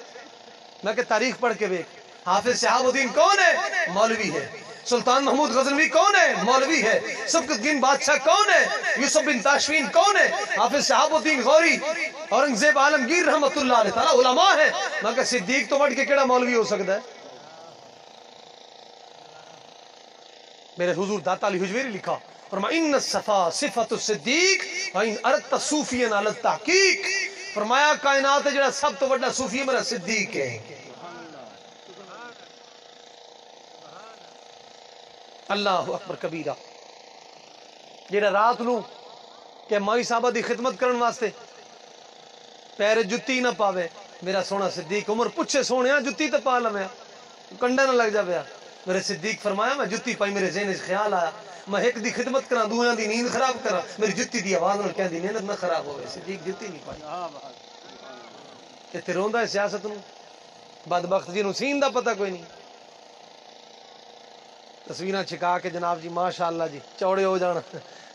میں کہ تاریخ پڑھ کے بیک، حافظ شہاب الدین کون ہے؟ مولوی ہے۔ سلطان محمود غزنوی کون ہے؟ مولوی ہے۔ سبکت گن بادشاہ کون ہے؟ یوسف بن تاشفین کون ہے؟ حافظ شہاب الدین غوری، اورنگزیب عالمگیر رحمت اللہ علیہ تعالیٰ علماء ہے۔ میں کہ صدیق تو بڑھ کے کیڑا مولوی ہو سکتا ہے؟ میرے حضور داتا علی حجویری لکھا، فرما ان الصفا صفت الصدیق وان اردت صوفیا علی التحقیق، فرمایا کائنات ہے جڑا سب تو بڑا صوفی میرا صدیق ہے. اللہ اکبر کبیرہ. جڑا رات نو کہ مائی صاحبہ دی خدمت کرن واسطے پیر جتی نہ پاوے میرا سونا صدیق. عمر پوچھے سونے جتی تو پا لمیا کنڈا نہ لگ جاوے. میرے صدیق فرمایا میں جتی پائی میرے ذہن وچ خیال آیا میں ایک دی خدمت کرا دوہاں دی نیند خراب کرا میری جتی دی آواز نال کہندی نیند نہ خراب ہوے. صدیق جتی نہیں پائی. تے روندا ہے سیاست نو بدبخت جی نو سین دا پتہ کوئی نہیں. تصویراں چھکا کے جناب جی ماشاءاللہ جی چوڑے ہو جان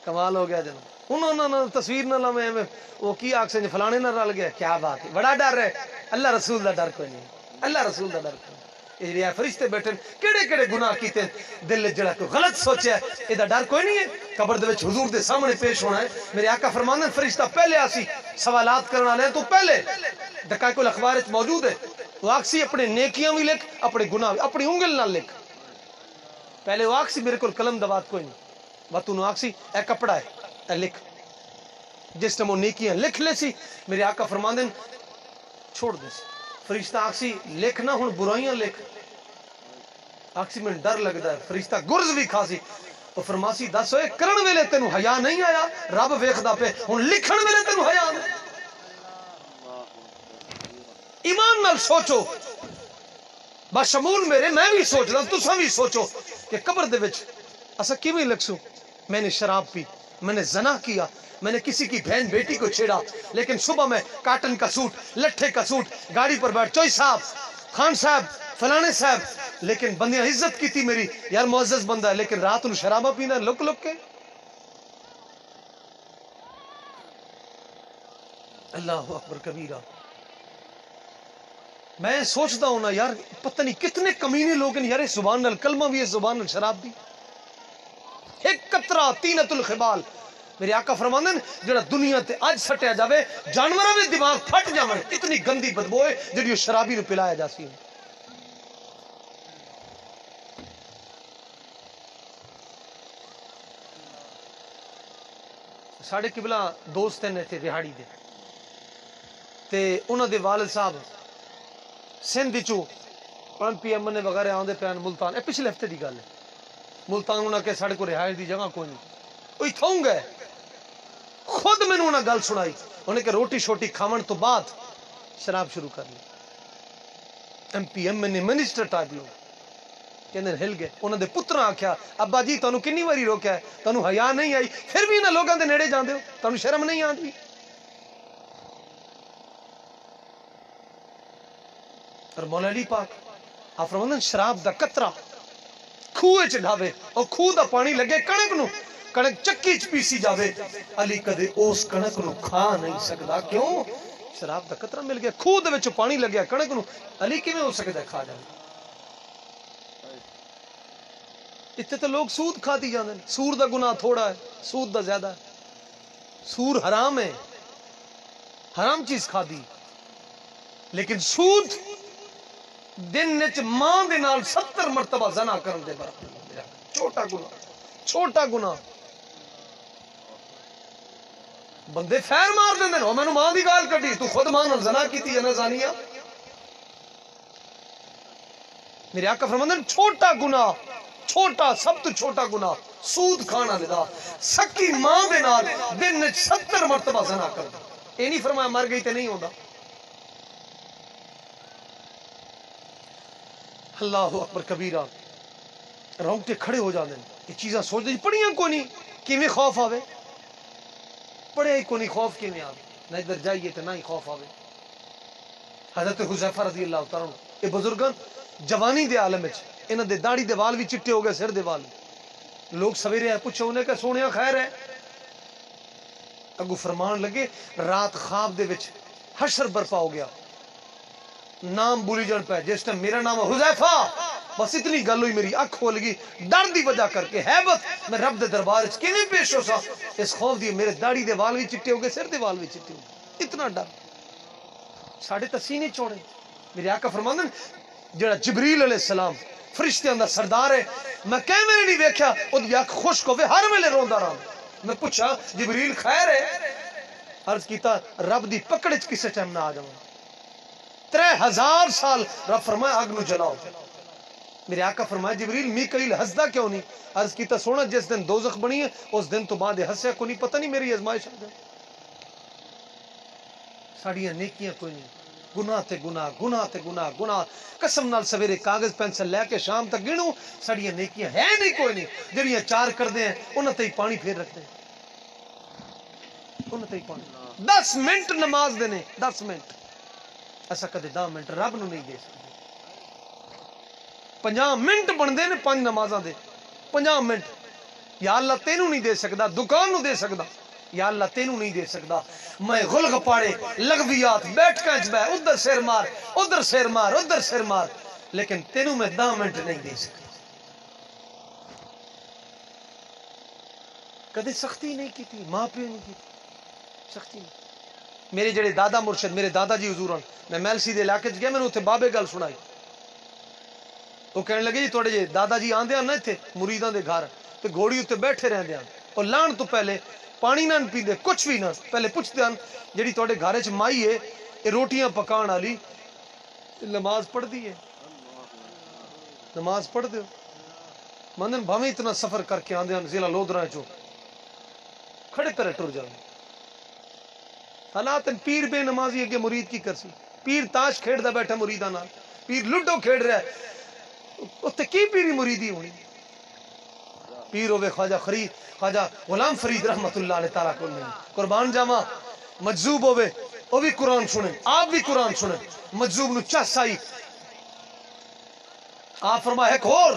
کمال ہو گیا جناب. انہوں نے تصویر نہ لویں وہ کی آکسے جی فلانے نہ رل گیا. کیا بات ہے بڑا ڈر ہے. اللہ رسول دا ڈر کوئی نہیں. اللہ رسول دا ڈر کوئی نہیں. یہ جڑے فرشتے بیٹھے کیڑے کیڑے گناہ کیتے دل جڑا کوئی غلط سوچیا اے دا ڈر کوئی نہیں ہے. قبر دے وچ حضور دے سامنے پیش ہونا ہے. میرے آقا فرماندے فرشتہ پہلے آسی سوالات کرن والے تو پہلے دقائق الاخبار وچ موجود ہے. وہ آکسی اپنے نیکیاں بھی لکھ اپنے گناہ اپنی انگل نال لکھ. پہلے وہ آکسی میرے کول قلم دوات کوئی نہیں بات انہوں آکسی اے کپڑا ہے اے لکھ. جس نے وہ نیکیاں لکھ لے سی میرے آقا فرماندے چھوڑ دے سی. فرشتہ آکسی لکھ نہ ہن برائیاں لکھ. آکسی میں ڈر لگدا ہے. فرشتہ گرز بھی کھاسی تو فرماسی دس ہوئے کرن ویلے تینوں حیا نہیں آیا رب ویکھدا پے ہن لکھن ویلے تینوں حیا نہیں. ایمان نال سوچو بشمول میرے میں بھی سوچ رہا تساں بھی سوچو کہ قبر دے وچ اسا کیویں لکھسوں. میں نے شراب پی میں نے زنا کیا میں نے کسی کی بہن بیٹی کو چھیڑا لیکن صبح میں کاٹن کا سوٹ لٹھے کا سوٹ گاڑی پر بیٹھ چوئی صاحب خان صاحب فلانے صاحب لیکن بندیاں عزت کی تھی میری یار معزز بندہ ہے لیکن رات نو شرابہ پینا لک لک کے. اللہ اکبر کبیرہ. میں سوچتا ہوں نا یار پتہ نہیں کتنے کمینے لوگ ہیں یار زبان نال کلمہ بھی ہے زبان نال شراب بھی. ایک قطرہ تینت الخبال میرے آقا فرماندے ہیں جڑا دنیا تے اج سٹیا جاوے جانوراں وچ دماغ پھٹ جاوے. اتنی گندی بدبو ہے جڑی شرابی نو پلایا جاسی. ساڈے قبلہ دوست نے تھے رہاڑی دے تے انہاں دے والد صاحب سندھ چو پن پی ایم نے وغیرہ آندے پیان ملتان. اے پچھلے ہفتے دی گل ہے. ملتان انہاں کہ ساڈے کو رہائش دی جگہ کوئی نہیں اوئی تھوں گئے. خود میں نے انہاں گل سنائی انہیں کہ روٹی شوٹی کھاون تو بعد شراب شروع کر لی. ایم پی ایم نے منسٹر ٹائپ لو کہندے ہل گئے. انہاں دے پتر آکھیا ابا جی تانوں کنی واری روکیا ہے تانوں حیا نہیں آئی پھر بھی انہاں لوگاں دے نیڑے جاندے ہو تانوں شرم نہیں آندی. اور مولا علی پاک آپ فرماندے شراب دا قطرہ کھوہ چ ڈھاوے اور کھوہ دا پانی لگے کنک نو کنک چکی چ پیسی جاوے علی کدے اس کنک نو کھا نہیں سکدا. کیوں؟ شراب دا قطرہ مل گیا. کھوہ دے وچ پانی لگیا کنک نو علی کیویں ہو سکدا کھا جاوے. اتنے تو لوگ سود کھاتی جاندے ہیں. سور دا گناہ تھوڑا ہے سود دا زیادہ ہے. سور حرام ہے حرام چیز کھا دی لیکن سود دن وچ ماں دے نال 70 مرتبہ زنا کرن دے برابر. چھوٹا گناہ چھوٹا گناہ. بندے فیر مار دیندے نے میں ماں دی گال کڈی تو خود ماں نال زنا کیتی ہے نا زانیہ. میرے آقا فرماندے چھوٹا گناہ چھوٹا سب تو چھوٹا گناہ سود کھانا لدا سکی ماں دے نال دن وچ 70 مرتبہ زنا کر دے. اے نہیں فرمایا مر گئی تے نہیں ہوندا. اللہ اکبر کبیرہ. رونگٹے کھڑے ہو جاندے یہ چیزاں سوچ دے پڑھیاں کو نہیں کیویں خوف آوے. پڑھے کو نہیں خوف کیویں آوے. نہ ادھر جائیے تے نہ ہی خوف آوے. حضرت حذیفہ رضی اللہ تعالیٰ عنہ یہ بزرگاں جوانی دے عالم وچ انہاں دے داڑھی دے وال بھی چٹے ہو گئے سر دے وال. لوگ سویرے آئے پوچھو انہیں کہ سونیا خیر ہے. اگو فرمان لگے رات خواب دے وچ حشر برپا ہو گیا نام بولی جان پہ جس ٹائم میرا نام حذیفہ بس اتنی گل ہوئی میری اکھ کھول گئی ڈر دی وجہ کر کے ہیبت میں رب دے دربار وچ کیویں پیش ہو سا. اس خوف دی میرے داڑھی دے وال بھی چٹے ہو گئے سر دے وال بھی چٹے ہو گئے. اتنا ڈر ساڈے تے سینے چوڑے. میرے آقا فرماندے جڑا جبریل علیہ السلام فرشتیاں دا سردار ہے میں کیویں نہیں ویکھیا اودی اکھ خشک ہوے ہر ویلے روندا رہا. میں پوچھا جبریل خیر ہے عرض کیتا رب دی پکڑ چ کسے ٹائم نہ آ جاؤں 3000 سال رب فرمایا اگ نو جلاؤ میرے آقا فرمایا جبریل میکائیل ہسدا کیوں نہیں عرض کیتا سونا جس دن دوزخ بنی ہے اس دن تو بعد ہسیا کو نہیں پتہ نہیں میری آزمائش ہے ساڑیاں نیکیاں کوئی نہیں گناہ تے گناہ گناہ تے گناہ گناہ قسم نال سویرے کاغذ پینسل لے کے شام تک گنوں ساڑیاں نیکیاں ہے نہیں کوئی نہیں جڑیاں چار کر دے ہیں انہاں تے ہی پانی پھیر رکھتے ہیں انہاں تے ہی پانی 10 منٹ نماز دینے 10 منٹ ایسا کدے 10 منٹ رب نو نہیں دے سکتے 50 منٹ بندے نے 5 نمازاں دے 50 منٹ یا اللہ تینوں نہیں دے سکدا دکان نو دے سکدا یا اللہ تینوں نہیں دے سکدا میں غلغ پاڑے لغویات بیٹھ کے بہ ادھر سر مار ادھر سر مار ادھر سر مار لیکن تینوں میں 10 منٹ نہیں دے سکتا کدے سختی نہیں کی تھی ماں پیو نہیں کی تھی سختی نہیں میرے جڑے دادا مرشد میرے دادا جی حضور میں میلسی دے علاقے چ گیا میں نے اتنے بابے گل سنائی وہ کہنے لگے جی تھوڑے جی دادا جی آندے نا اتنے مریداں دے گھر تے گھوڑی اتنے بیٹھے رہندے ہیں اور لان تو پہلے پانی نہ پیندے کچھ بھی نہ پہلے پوچھتے ہیں جڑی تھوڑے گھر چ مائی ہے یہ روٹیاں پکان والی نماز پڑھ دی ہے نماز پڑھ دیو مندن بھاویں اتنا سفر کر کے آندے ہیں ضلع لودھرا چو کھڑے کرے ٹر جاؤ حالات پیر بے نمازی اگے مرید کی کرسی پیر تاش کھیڑدا بیٹھا مریداں نال پیر لڈو کھیڑ رہا ہے اوتے کی پیری مریدی ہونی پیر ہوے خواجہ خواجہ غلام فرید رحمت اللہ علیہ تعالی کو نہیں قربان جاواں مجذوب ہوے او بھی قرآن سنے آپ بھی قرآن سنے مجذوب نو چس آئی آپ فرمایا ایک اور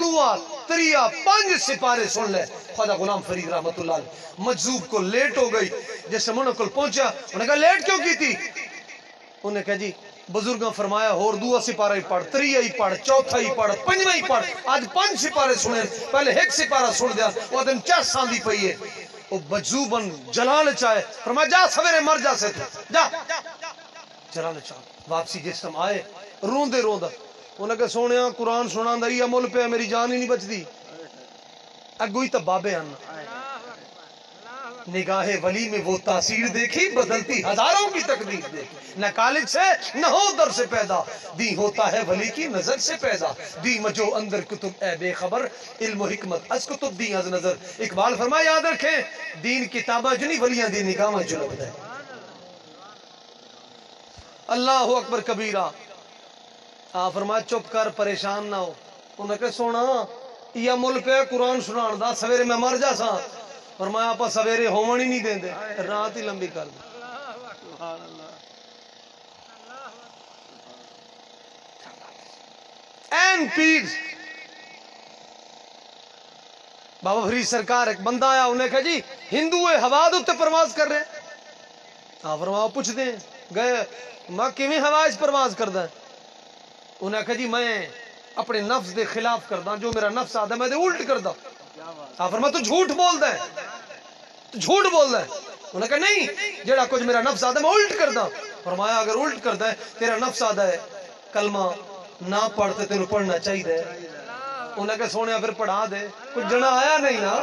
دعا تریا 5 سپارے سن لے خواجہ غلام فرید رحمت اللہ علیہ مجذوب کو لیٹ ہو گئی جیسے منقل پہنچا انہوں نے کہا لیٹ کیوں کی تھی انہوں نے کہا جی بزرگاں فرمایا اور دعا سپارہ ہی پڑھ تریا ہی پڑھ چوتھا ہی پڑھ 5واں ہی پڑھ آج 5 سپارے سنے پہلے ایک سپارہ سن دیا وہ دن چس آندی پئی ہے وہ مجذوبن جلال چاہے فرمایا جا سویرے مر جا سے تو جا جلال چاہے واپسی جس تم آئے روندے روندا انہیں کہا سونیا قرآن سنان دا یہ عمل پہ میری جان ہی نہیں بچ دی اگوئی تب بابے آنا نگاہ ولی میں وہ تاثیر دیکھی بدلتی ہزاروں کی تقدیر دیکھی نہ کالج سے نہ ہو در سے پیدا دی ہوتا ہے ولی کی نظر سے پیدا دی مجھو اندر کتب اے بے خبر علم و حکمت از کتب دی از نظر اقبال فرمایا یاد رکھیں دین کتابہ جنی ولیاں دی نگاہ میں جنب دے اللہ اکبر کبیرہ فرمایا چپ کر پریشان نہ ہو انہوں نے کہا سونا یہ عمل پہ قرآن سنان دا سویرے میں مر جا سا فرمایا آپا سویرے ہومن ہی نہیں دیں دے رات ہی لمبی کر دے این پیر بابا فرید سرکار ایک بندہ آیا انہیں کہا جی ہندو ہوا دے پرواز کر رہے ہیں فرمایا پوچھ دیں گئے ماں کیویں ہوا اس پرواز کر دا انہیں کہا جی میں اپنے نفس دے خلاف کردا جو میرا نفس آدھا میں دے الٹ کردا فرمایا تو جھوٹ بول دے تو جھوٹ بول دے انہوں نے کہا نہیں جڑا کچھ میرا نفس آدھا میں الٹ کردا فرمایا اگر الٹ کردا ہے تیرا نفس آدھا ہے کلمہ نہ پڑھتے تینوں پڑھنا چاہیے انہوں نے کہا سونے پھر پڑھا دے کچھ جنا آیا نہیں نا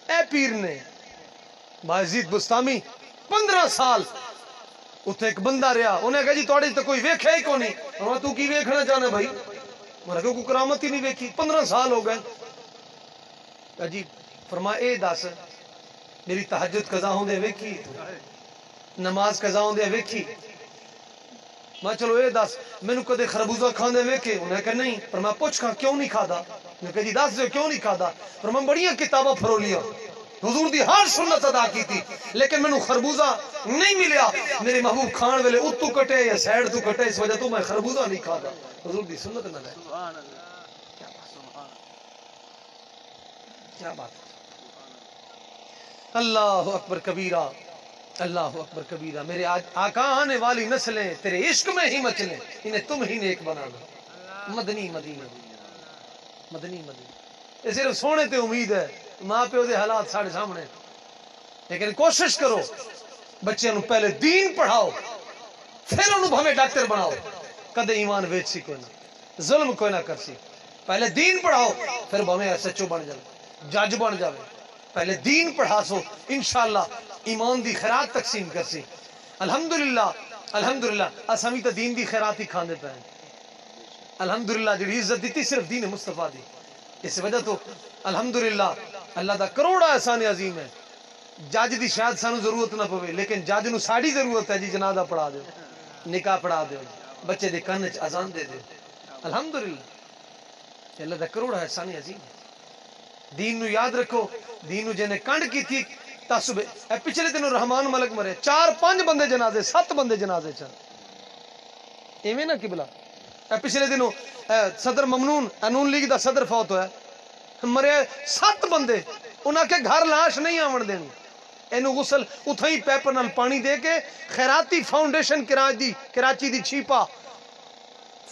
اے پیر نے باعزید بستامی 15 سال اتنے ایک بندہ رہا انہیں کہا جی توڑی تو کوئی ویکھے ہی کو نہیں فرمایا تو کی ویکھنا چاہنا بھائی میں نے کہا کوئی کرامت ہی نہیں ویکھی 15 سال ہو گئے جی فرمایا اے دس میری تہجد قضا ہوندے ویکھی نماز قضا ہوندے ویکھی میں چلو اے دس مینوں کدے خربوزہ کھاندے ویکھے انہیں کہا نہیں فرمایا پوچھ کھا کیوں نہیں کھادا میں کہا جی دس دے کیوں نہیں کھادا فرمایا بڑیاں کتاباں پھرولیاں حضور دی ہر سنت ادا کی تھی لیکن مینوں خربوزہ نہیں ملیا میرے محبوب کھان ویلے اتو کٹے یا سائڈ تو کٹے اس وجہ تو میں خربوزہ نہیں کھادا حضور دی سنت نہ لے کیا بات اللہ اکبر کبیرہ اللہ اکبر کبیرہ میرے آقا آنے والی نسلیں تیرے عشق میں ہی مچلیں انہیں تم ہی نیک بنانا مدنی مدینہ مدنی مدینہ یہ صرف سونے تے امید ہے ماں پیو دے حالات ساڑھے سامنے لیکن کوشش کرو بچے نو پہلے دین پڑھاؤ پھر انہوں بھمیں ڈاکٹر بناؤ کدے ایمان ویچ سی کوئی نہ ظلم کوئی نہ کر سی پہلے دین پڑھاؤ پھر بھمیں ایس ایچ او بن جائے جج بن جائے پہلے دین پڑھا سو انشاءاللہ ایمان دی خیرات تقسیم کر سی الحمدللہ اسامی تا دین دی خیرات ہی کھانے پہ ہیں الحمدللہ جڑی عزت دیتی صرف دین مصطفیٰ دی اس وجہ تو الحمدللہ اللہ دا کروڑا احسان عظیم ہے جج دی شاید سانو ضرورت نہ پوے لیکن جج نو ساڑی ضرورت ہے جی جنازہ پڑھا دے نکاح پڑھا دے بچے دے کن وچ اذان دے دے الحمدللہ اللہ دا کروڑا احسان عظیم ہے دین نو یاد رکھو دین نو جنے کنڈ کی تھی تاسو پچھلے دنوں رحمان ملک مرے 4-5 بندے جنازے 7 بندے جنازے چل ایویں نہ قبلہ پچھلے دنوں صدر ممنون نون لیگ دا صدر فوت ہویا مرے 7 بندے انہاں کے گھر لاش نہیں آون دینی اینو غسل اتھائی پیپر نال پانی دے کے خیراتی فاؤنڈیشن کراچی دی چھیپا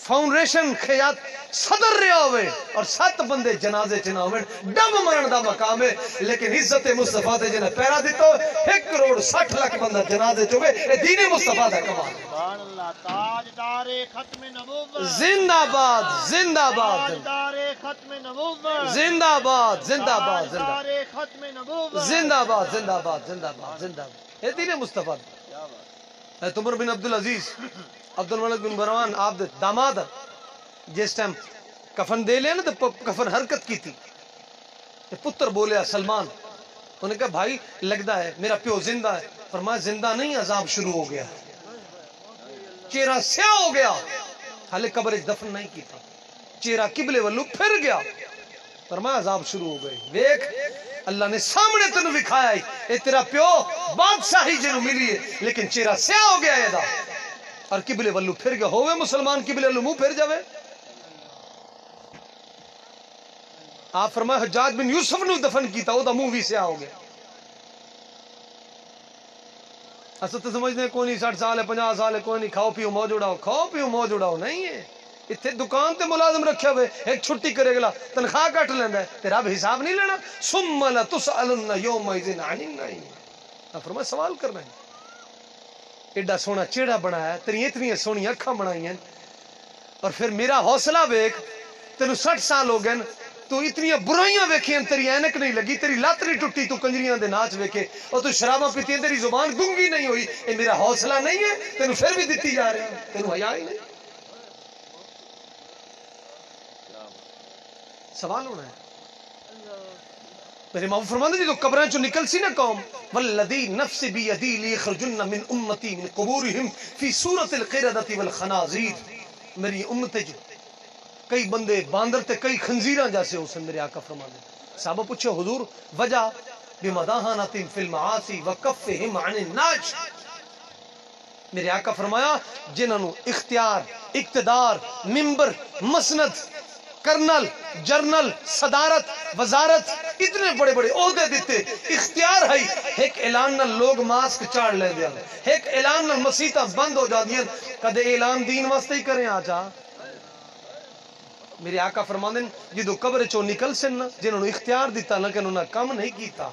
فاؤنڈیشن خیات صدر رہا ہوئے اور 7 بندے جنازے چنا ہوئے ڈب مرن دا مقام ہے لیکن عزت مصطفیٰ دے جنہ پیرا دیتا ہو 1 کروڑ 60 لاکھ بندہ جنازے چوئے اے دین مصطفیٰ دا کمال سبحان اللہ تاجدار ختم نبوت زندہ باد زندہ باد تاجدار ختم نبوت زندہ باد زندہ باد تاجدار ختم نبوت زندہ باد زندہ باد زندہ باد زندہ باد اے دین مصطفیٰ کیا بات اے عمر بن عبدالعزیز عبد الملک بن مروان آپ دے داماد جس ٹائم کفن دے لیا نا تو کفن حرکت کی تھی پتر بولیا سلمان انہوں نے کہا بھائی لگتا ہے میرا پیو زندہ ہے فرمایا زندہ نہیں عذاب شروع ہو گیا چہرہ سیاہ ہو گیا حالے قبر دفن نہیں کی تھا چہرہ قبلے والو پھر گیا فرمایا عذاب شروع ہو گئے دیکھ اللہ نے سامنے تنو دکھایا اے تیرا پیو بادشاہی جنو ملی ہے لیکن چہرہ سیاہ ہو گیا یہ دا اور قبلے والو پھر گیا ہوئے مسلمان قبلے والو منہ پھر جاوے آپ فرمایا حجاج بن یوسف نے دفن کیتا وہ دا منہ بھی سیاہ ہو گیا اصل تو سمجھتے ہیں کوئی نہیں 60 سال ہے 50 سال ہے کوئی نہیں کھاؤ پیو موج اڑاؤ نہیں ہے اتنے دکان تے ملازم رکھے ہوئے ایک چھٹی کرے گلا تنخواہ کٹ لینا ہے تیرا اب حساب نہیں لینا ثم لتسألن یومئذ عن النعیم آپ فرمایا سوال کرنا ہے ایڈا سونا چیڑا بنایا تیری اتنی سونی اکھاں بنائی ہیں اور پھر میرا حوصلہ ویکھ تینوں 60 سال ہو گئے تو اتنی برائیاں ویکھیں تیری اینک نہیں لگی تیری لات نہیں ٹوٹی تو کنجریاں دے ناچ ویکھے اور تو شراباں پیتی ہیں تیری زبان گنگی نہیں ہوئی اے میرا حوصلہ نہیں ہے تینوں پھر بھی دیتی جا رہے ہیں تینوں حیا ہی نہیں سوال ہونا ہے میرے محبوب فرماتے ہیں جو قبریں جو نکل سی نا قوم والذی نفس بیدی لیخرجن من امتی من قبورہم فی صورت القردۃ والخنازیر میری امت جو کئی بندے باندر تے کئی خنزیراں جیسے ہو سن میرے آقا فرماتے ہیں صحابہ پوچھے حضور وجہ بمداہنۃ فی المعاصی وکفہم عن الناج میرے آقا فرمایا جنہوں اختیار اقتدار منبر مسند کرنل جرنل صدارت وزارت اتنے بڑے بڑے عہدے دیتے اختیار ہے ایک اعلان نہ لوگ ماسک چاڑ لے دیا ایک اعلان نہ مسیطہ بند ہو جا دیا کدے اعلان دین واسطے ہی کریں آجا میرے آقا فرماندن جدو قبر چو نکل سن جنہوں نے اختیار دیتا نہ کہ انہوں نے کم نہیں کیتا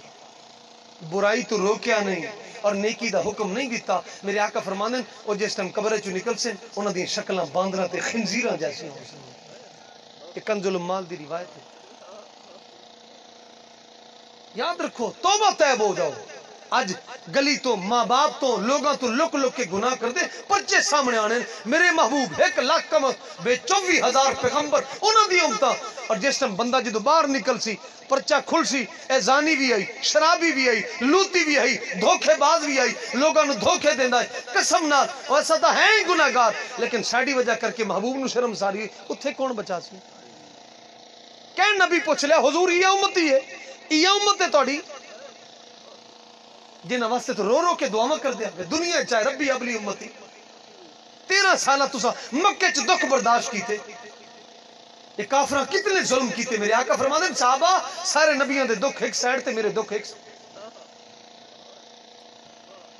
برائی تو روکیا نہیں اور نیکی دا حکم نہیں دیتا میرے آقا فرماندن اور جس ٹائم قبر چو نکل سن انہوں نے شکلاں باندراں تے خنزیراں جیسے ہو سن یہ کنز المال دی روایت ہے یاد رکھو توبہ طیب ہو جاؤ اج گلی تو ماں باپ تو لوگاں تو لک لک کے گناہ کر دے پرچے سامنے آنے میرے محبوب 1 لاکھ کم بے 24,000 پیغمبر انہوں دی امتا اور جس ٹائم بندہ جدو باہر نکل سی پرچہ کھل سی اے زانی بھی آئی شرابی بھی آئی لوتی بھی آئی دھوکے باز بھی آئی لوگاں نو دھوکے دیندہ ہے قسم نال ویسا تا ہے ہی گناہگار لیکن ساڑی وجہ کر کے محبوب نو شرم ساری اتھے کون بچا سی کہ نبی پوچھ لیا حضور یہ امتی ہے یہ امت ہے توڑی جنہ واسطے تو رو رو کے دعا کر دیا دنیا چاہے ربی ابلی امتی 13 سالہ تسا مکے چ دکھ برداشت کیتے یہ کافراں کتنے ظلم کیتے میرے آقا فرماتے ہیں صحابہ سارے نبیوں دے دکھ ایک سائڈ تے میرے دکھ ایک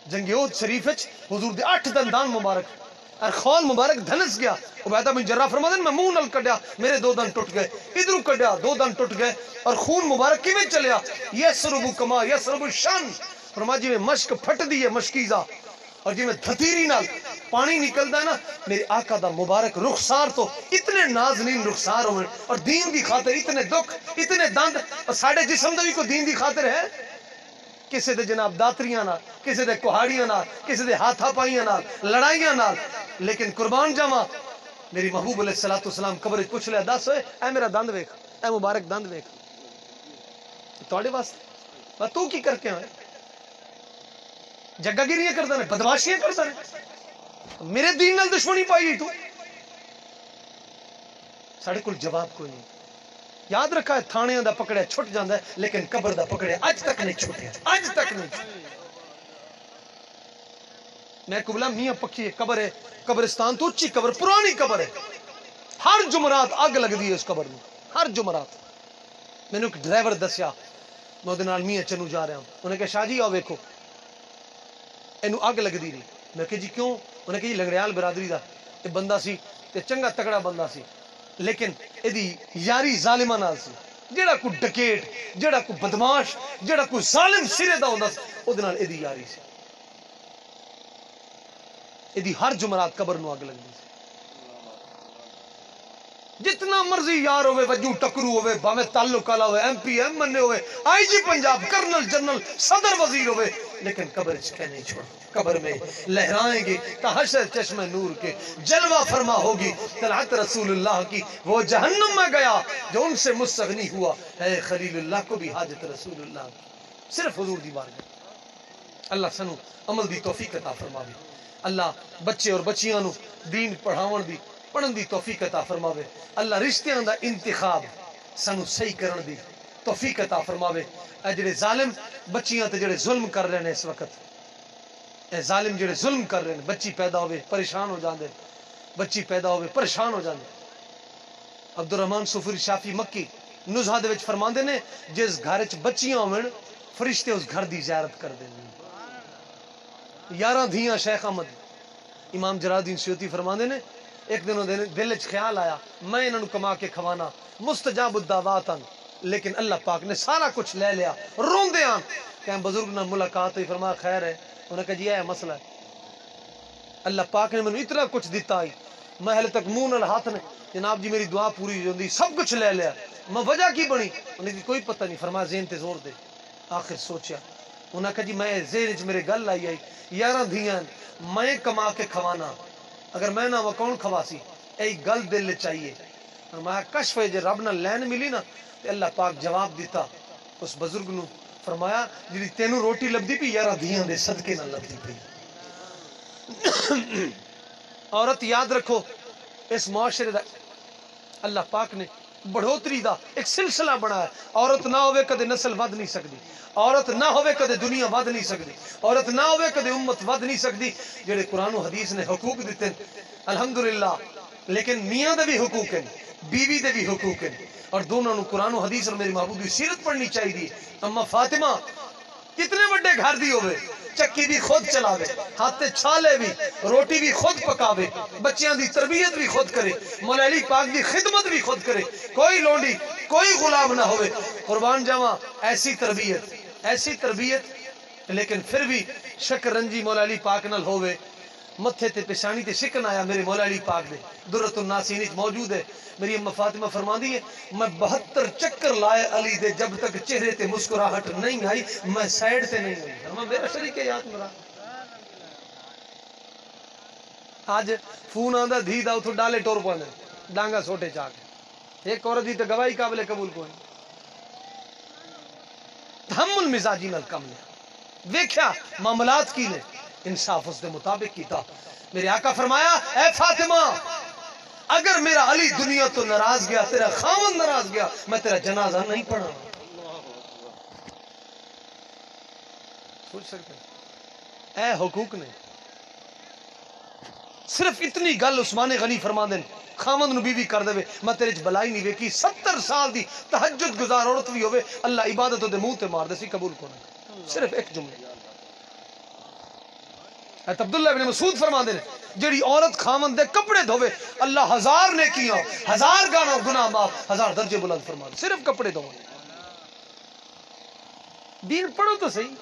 جنگ احد شریف وچ حضور دے 8 دندان مبارک اور خول مبارک دھنس گیا عبیدہ بن جراح فرماتے ہیں میں منہ نل کڈیا میرے 2 دن ٹوٹ گئے ادھر کڈیا 2 دن ٹوٹ گئے اور خون مبارک کیویں چلیا یسرب کما یسرب الشن فرمایا جی میں مشک پھٹ دی ہے مشکیزہ اور جی میں دھتیری نال پانی نکلتا ہے نا میرے آقا دا مبارک رخسار تو اتنے نازنین رخسار ہوئے اور دین دی خاطر اتنے دکھ اتنے دند اور ساڑھے جسم دا بھی کوئی دین دی خاطر ہے کسی دے جناب داتریاں نال کسی دے کوہاڑیاں نال کسی دے ہاتھا پائیاں نال لڑائیاں نال لیکن قربان جاواں میری محبوب علیہ الصلوۃ والسلام قبر وچ پوچھ لیا دس ہوئے اے میرا دند ویکھ اے مبارک دند ویکھ تواڈے واسطے تو کی کر کے آئے جگہ گیریاں کرتا ہے بدماشیاں کرتا ہے میرے دین نال دشمنی پائی تو ساڑھے کل جواب کوئی نہیں یاد رکھا ہے تھانے دا پکڑے چھٹ جاندہ ہے لیکن قبر دا پکڑے آج تک نہیں چھوٹے آج تک نہیں چھوٹے میں کو بلا میاں پکی ہے قبر ہے قبرستان تو اچھی قبر پرانی قبر ہے ہر جمعرات آگ لگ دی ہے اس قبر میں ہر جمعرات میں نے ایک ڈرائیور دسیا میں دے نال میاں چنو جا رہا ہوں انہیں کہا شاہ جی آؤ ویکھو اینو آگ لگ دی نہیں میں کہا جی کیوں انہیں کہا جی لنگڑیال برادری دا یہ بندہ سی تے چنگا تکڑا بندہ سی لیکن ایدی یاری ظالمہ نال سی جیڑا کو ڈکیٹ جیڑا کو بدماش جیڑا کو ظالم سرے دا ہوندا سی او دے نال ایدی یاری سی ایدی ہر جمعرات قبر نو آگ لگ دی سی جتنا مرضی یار ہوئے وجو ٹکرو ہوئے باویں تعلق والا ہوئے ایم پی ایم مننے ہوئے آئی جی پنجاب کرنل جنرل صدر وزیر ہوئے لیکن قبر چکے نہیں چھوڑ قبر میں لہرائیں گے تا حشر چشم نور کے جلوہ فرما ہوگی طلعت رسول اللہ کی وہ جہنم میں گیا جو ان سے مستغنی ہوا اے خلیل اللہ کو بھی حاجت رسول اللہ کی صرف حضور دی بار گئے اللہ سنو عمل دی توفیق عطا فرماوے اللہ بچے اور بچیاں نو دین پڑھاون دی پڑھن دی توفیق عطا فرماوے اللہ رشتیاں دا انتخاب سانو صحیح کرن دی توفیق عطا فرماوے اے جڑے ظالم بچیاں تے جڑے ظلم کر رہے ہیں اس وقت اے ظالم جڑے ظلم کر رہے ہیں بچی پیدا ہوئے پریشان ہو جاندے بچی پیدا ہوئے پریشان ہو جاندے عبد الرحمن صوفی شافی مکی نزہہ دے وچ فرماندے نے جس گھر وچ بچیاں ہون فرشتے اس گھر دی زیارت کر دے 11 دھیاں شیخ احمد امام جلال الدین سیوطی فرماندے نے ایک دنوں دل وچ خیال آیا میں انہاں نو کما کے کھوانا مستجاب الدعوات لیکن اللہ پاک نے سارا کچھ لے لیا روندے آن کہ بزرگ نہ ملاقات ہوئی فرمایا خیر ہے انہوں نے کہا جی ہے مسئلہ ہے اللہ پاک نے مجھے اتنا کچھ دیتا آئی میں حال تک منہ نال ہاتھ نے جناب جی میری دعا پوری ہو جاندی سب کچھ لے لیا میں وجہ کی بنی انہیں کی کوئی پتہ نہیں فرمایا ذہن تے زور دے آخر سوچیا انہوں نے کہا جی میں ذہن وچ میرے گل آئی 11 دھیاں میں کما کے کھوانا اگر میں نہ وہ کون کھواسی اے گل دل چاہیے فرمایا کشف ہے جے رب نہ لین ملی نا تے اللہ پاک جواب دیتا اس بزرگ نو فرمایا جی تینوں روٹی لبدی پی 11 دھیاں دے صدقے نہ لبدی پی عورت یاد رکھو اس معاشرے دا اللہ پاک نے بڑھوتری دا ایک سلسلہ بنایا عورت نہ ہوئے کدے نسل ود نہیں سکتی عورت نہ ہوئے کدے دنیا ود نہیں سکتی عورت نہ ہوئے کدے امت ود نہیں سکتی جڑے قرآن و حدیث نے حقوق دیتے الحمدللہ لیکن میاں دے بھی حقوق ہیں بیوی دے بھی حقوق ہیں اور دونوں نو قرآن و حدیث اور میری محبوب کی سیرت پڑھنی چاہیے اما فاطمہ کتنے بڑے گھر دی ہوئے چکی بھی خود چلاوے ہاتھ چھالے بھی روٹی بھی خود پکاوے بچیاں دی تربیت بھی خود کرے مولا علی پاک دی خدمت بھی خود کرے کوئی لونڈی کوئی غلام نہ ہوئے قربان جاواں ایسی تربیت لیکن پھر بھی شکر رنجی مولا علی پاک نال ہوئے متھے تے پیشانی تے شکن آیا میرے مولا علی پاک دے درۃ الناسین وچ موجود ہے میری اما فاطمہ فرماندی ہے میں 72 چکر لائے علی دے جب تک چہرے تے مسکراہٹ نہیں آئی میں سائیڈ تے نہیں ہوئی میں میرا شریک یاد مرا آج فون آندا دھی دا اتھوں ڈالے ٹور پوندے ڈانگا سوٹے چا کے ایک عورت دی تے گواہی قابل قبول کوئی تحمل مزاجی نال کم نے ویکھیا معاملات کی نے انصاف اس دے مطابق کیتا میرے آقا فرمایا اے فاطمہ اگر میرا علی دنیا تو ناراض گیا تیرا خاوند ناراض گیا میں تیرا جنازہ نہیں پڑھا سوچ سکتے اے حقوق نے صرف اتنی گل عثمان غنی فرما دیں خاوند نو بیوی کر دے میں تیرے چ بلائی نہیں ویکھی 70 سال دی تہجد گزار عورت بھی ہوئے اللہ عبادت دے منہ تے مار دے سی قبول کونے صرف ایک جملہ عبداللہ ابن مسعود فرما دے جڑی عورت خاوند دے کپڑے دھوے اللہ 1000 نیکیاں 1000 گناہ معاف 1000 درجے بلند فرما دے صرف کپڑے دھوے دین پڑھو تو صحیح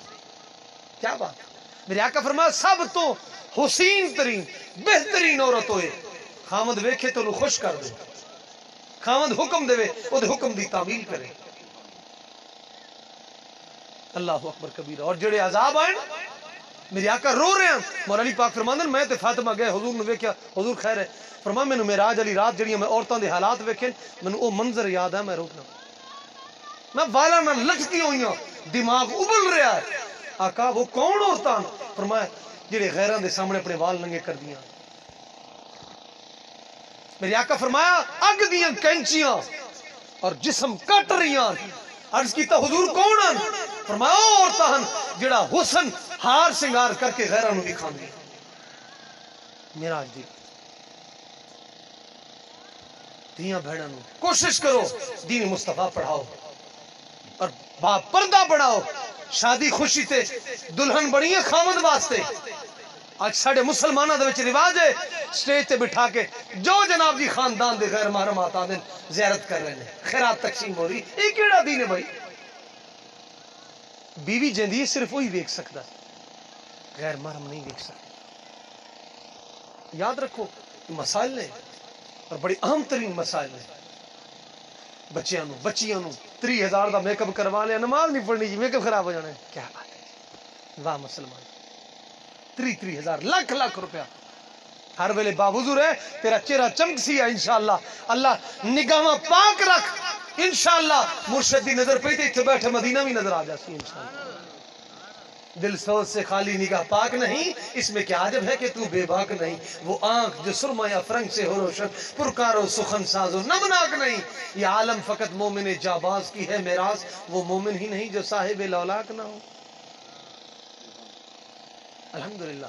کیا بات میرے آقا فرمایا سب تو حسین ترین بہترین عورت ہوئے خامد ویکھے تو انہوں خوش کر دے، خامد حکم دے او دے حکم دی تعمیل کرے۔ اللہ اکبر کبیرہ۔ اور جڑے عذاب آئے میرے آقا رو رہے ہیں، مولا علی پاک فرماندے میں تے فاطمہ گئے حضور نے ویکھیا، حضور خیر ہے، فرمایا مینوں معراج علی رات جڑیاں میں عورتاں دے حالات ویکھے مینوں او منظر یاد ہے، میں روکنا میں والا نہ لٹکی ہوئی ہوں، دماغ ابل رہا ہے۔ آقا وہ کون عورتاں؟ فرمایا جڑے غیراں دے سامنے اپنے وال ننگے کر دیاں۔ میرے آقا فرمایا اگ دیاں کینچیاں اور جسم کٹ رہیاں۔ عرض کیتا حضور کون ہیں؟ فرمایا او عورتاں ہیں جڑا حسن ہار سنگار کر کے غیراں نوں دکھاندی۔ معراج دی دھیاں بھیڑاں نوں کوشش کرو دین مصطفیٰ پڑھاؤ اور با پردہ بڑھاؤ۔ شادی خوشی تے دلہن بڑی ہے خامد واسطے۔ آج ساڑے مسلمانہ دے وچ رواج ہے سٹیج تے بٹھا کے جو جناب جی خاندان دے غیر محرم آتا دن زیارت کر رہے ہیں، خیرات تقسیم ہو رہی، یہ کیڑا دین ہے بھائی؟ بیوی جندی ہے صرف وہی دیکھ سکتا، غیر محرم نہیں دیکھ سکتا۔ یاد رکھو مسائل نے اور بڑی اہم ترین مسائل نے۔ بچیاں نو 30,000 دا میک اپ کروا لیا، نماز نہیں پڑھنی جی، میک اپ خراب ہو جانا ہے، کیا بات ہے؟ واہ مسلمان، 30,000 لاکھ روپیہ ہر ویلے باوضو رہے، تیرا چہرہ چمک سی ہے انشاءاللہ، اللہ نگاہ پاک رکھ انشاءاللہ، مرشد دی نظر پہ تے بیٹھے مدینہ بھی نظر آ جاسی انشاءاللہ۔ دل سوز سے خالی نگاہ پاک نہیں، اس میں کیا عجب ہے کہ تو بے باک نہیں۔ وہ آنکھ جو سرما یا فرنگ سے ہو روشن، پرکار و سخن ساز و نمناک نہیں۔ یہ عالم فقط مومن جاباز کی ہے میراث، وہ مومن ہی نہیں جو صاحب لولاک نہ ہو۔ الحمدللہ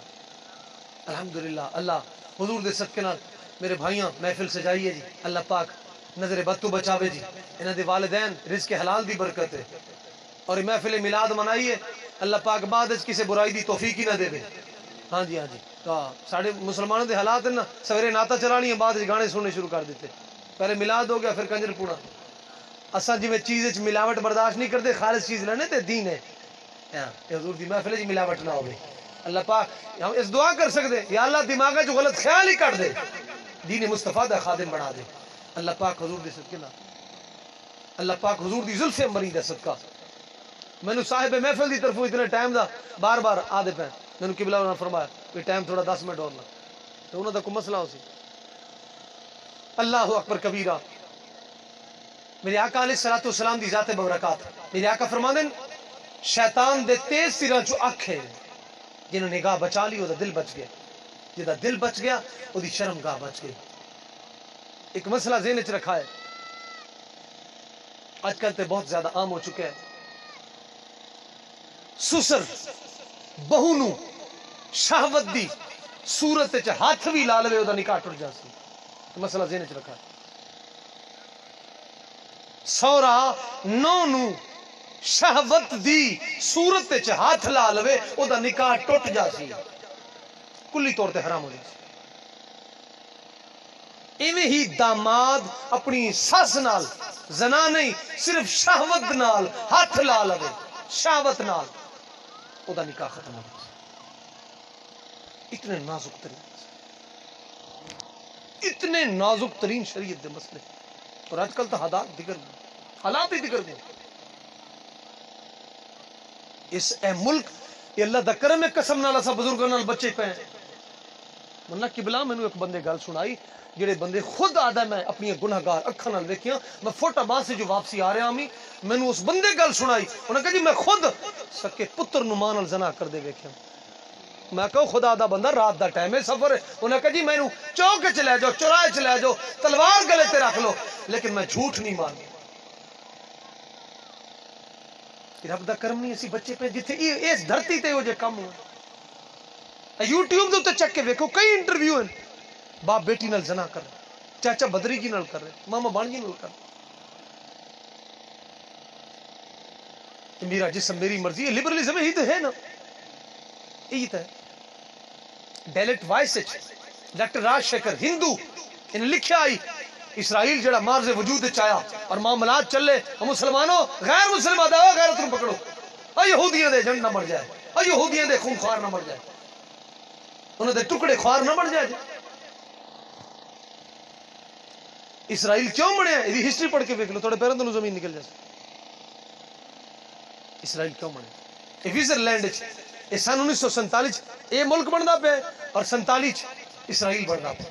الحمدللہ۔ اللہ حضور دے صدقے نال میرے بھائیاں محفل سجائیے جی، اللہ پاک نظر بد تو بچاوے جی، انہاں دے والدین رزق حلال دی برکت ہے، اور محفل میلاد منائیے، اللہ پاک بعد اس کسی برائی دی توفیق ہی نہ دے۔ ہاں جی ساڑھے مسلمانوں دے حالات ہیں نا، سویرے ناتا چلانی ہے، بعد گانے سننے شروع کر دیتے، پہلے میلاد ہو گیا پھر کنجر پونا۔ اساں جی میں چیز وچ ملاوٹ برداشت نہیں کرتے، خالص چیز لینے تے دین ہے۔ حضور دی محفل وچ ملاوٹ نہ ہوے۔ اللہ پاک ہم اس دعا کر سکتے یا اللہ دماغ جو غلط خیال ہی کر دے، دین مصطفیٰ دا خادم بنا دے۔ اللہ پاک حضور دے صدقے نال، اللہ پاک حضور دی زلف امبری دا صدقہ میں صاحب محفل دی طرفوں اتنے ٹائم دا بار بار آدھے پہ میں قبلہ نے فرمایا کہ ٹائم تھوڑا 10 منٹ اور لگ تو انہوں دا کوئی مسئلہ ہو سی۔ اللہ اکبر کبیرہ۔ میرے آقا علیہ الصلوۃ والسلام دی ذات برکات، میرے آقا فرماندے شیطان دے تیز سرا جو اکھ ہے، جنہوں نگاہ بچا لی وہ دل بچ گیا، جدا دل بچ گیا وہ دی شرم گاہ بچ گئی۔ ایک مسئلہ ذہن وچ رکھا ہے، آج کل تے بہت زیادہ عام ہو چکا ہے، سسر بہو نو شہوت دی صورت وچ ہاتھ بھی لا لے او دا نکاح ٹر جاسی۔ مسئلہ ذہن وچ رکھا ہے، سورا نو نو شہوت دی صورت وچ ہاتھ لا لے او دا نکاح ٹوٹ جاسی، کلی طور تے حرام ہو جاسی۔ ایویں ہی داماد اپنی ساس نال زنا نہیں صرف شہوت نال ہاتھ لا لے، شہوت نال او دا نکاح ختم ہو جاسی۔ اتنے نازک ترین اتنے نازک ترین شریعت دے مسئلے، اور آج کل تو حالات ہی دیگر گئے۔ اس اے ملک یہ اللہ دا کرم ہے، قسم نال اسا بزرگاں نال بچے پے ہیں۔ منہ قبلہ مینوں ایک بندے گل سنائی، جڑے بندے خود آدھا میں اپنی گناہگار اکھاں نال ویکھیاں، میں فوٹا بعد سے جو واپسی آ رہا ہوں مینوں اس بندے گل سنائی، انہاں کہا جی میں خود سکے پتر نوں ماں نال زنا کر دے ویکھیا۔ میں کہا خدا دا بندہ رات دا ٹائم ہے سفر ہے، انہاں کہا جی مینوں چوک چ لے جاؤ، چوراہے چ لے جاؤ، تلوار گلے تے رکھ لو، لیکن میں جھوٹ نہیں مانتا۔ رب دا کرم نہیں اسی بچے پہ جتھے اس دھرتی تے ہو جے کم ہو۔ یوٹیوب دے تے چک کے ویکھو کئی انٹرویو ہیں، باپ بیٹی نال زنا کر رہے، چاچا بدری جی نال کر رہے، ماما بانجی نال کر رہے۔ میرا جسم میری مرضی ہے، لبرلزم ہی تو ہے نا، یہی تو ہے۔ ڈیلٹ وائس ڈاکٹر راج شیکھر ہندو انہیں لکھا آئی اسرائیل جڑا مارز وجود چایا اور معاملات چلے، مسلمانوں غیر مسلم آدھا غیرت نو پکڑو، اور یہودیاں دے ایجنٹ نہ مر جائے۔ اور یہودیاں دے خون خوار نہ مر جائے، انہوں دے ٹکڑے خوار نہ مر جائے۔ اسرائیل کیوں بنیا؟ یہ ہسٹری پڑھ کے دیکھ لو، تھوڑے پیروں تو زمین نکل جائے۔ اسرائیل کیوں بنیا؟ سوئٹزرلینڈ یہ سن 1947 یہ ملک بننا پہ اور 47 اسرائیل بننا پہ،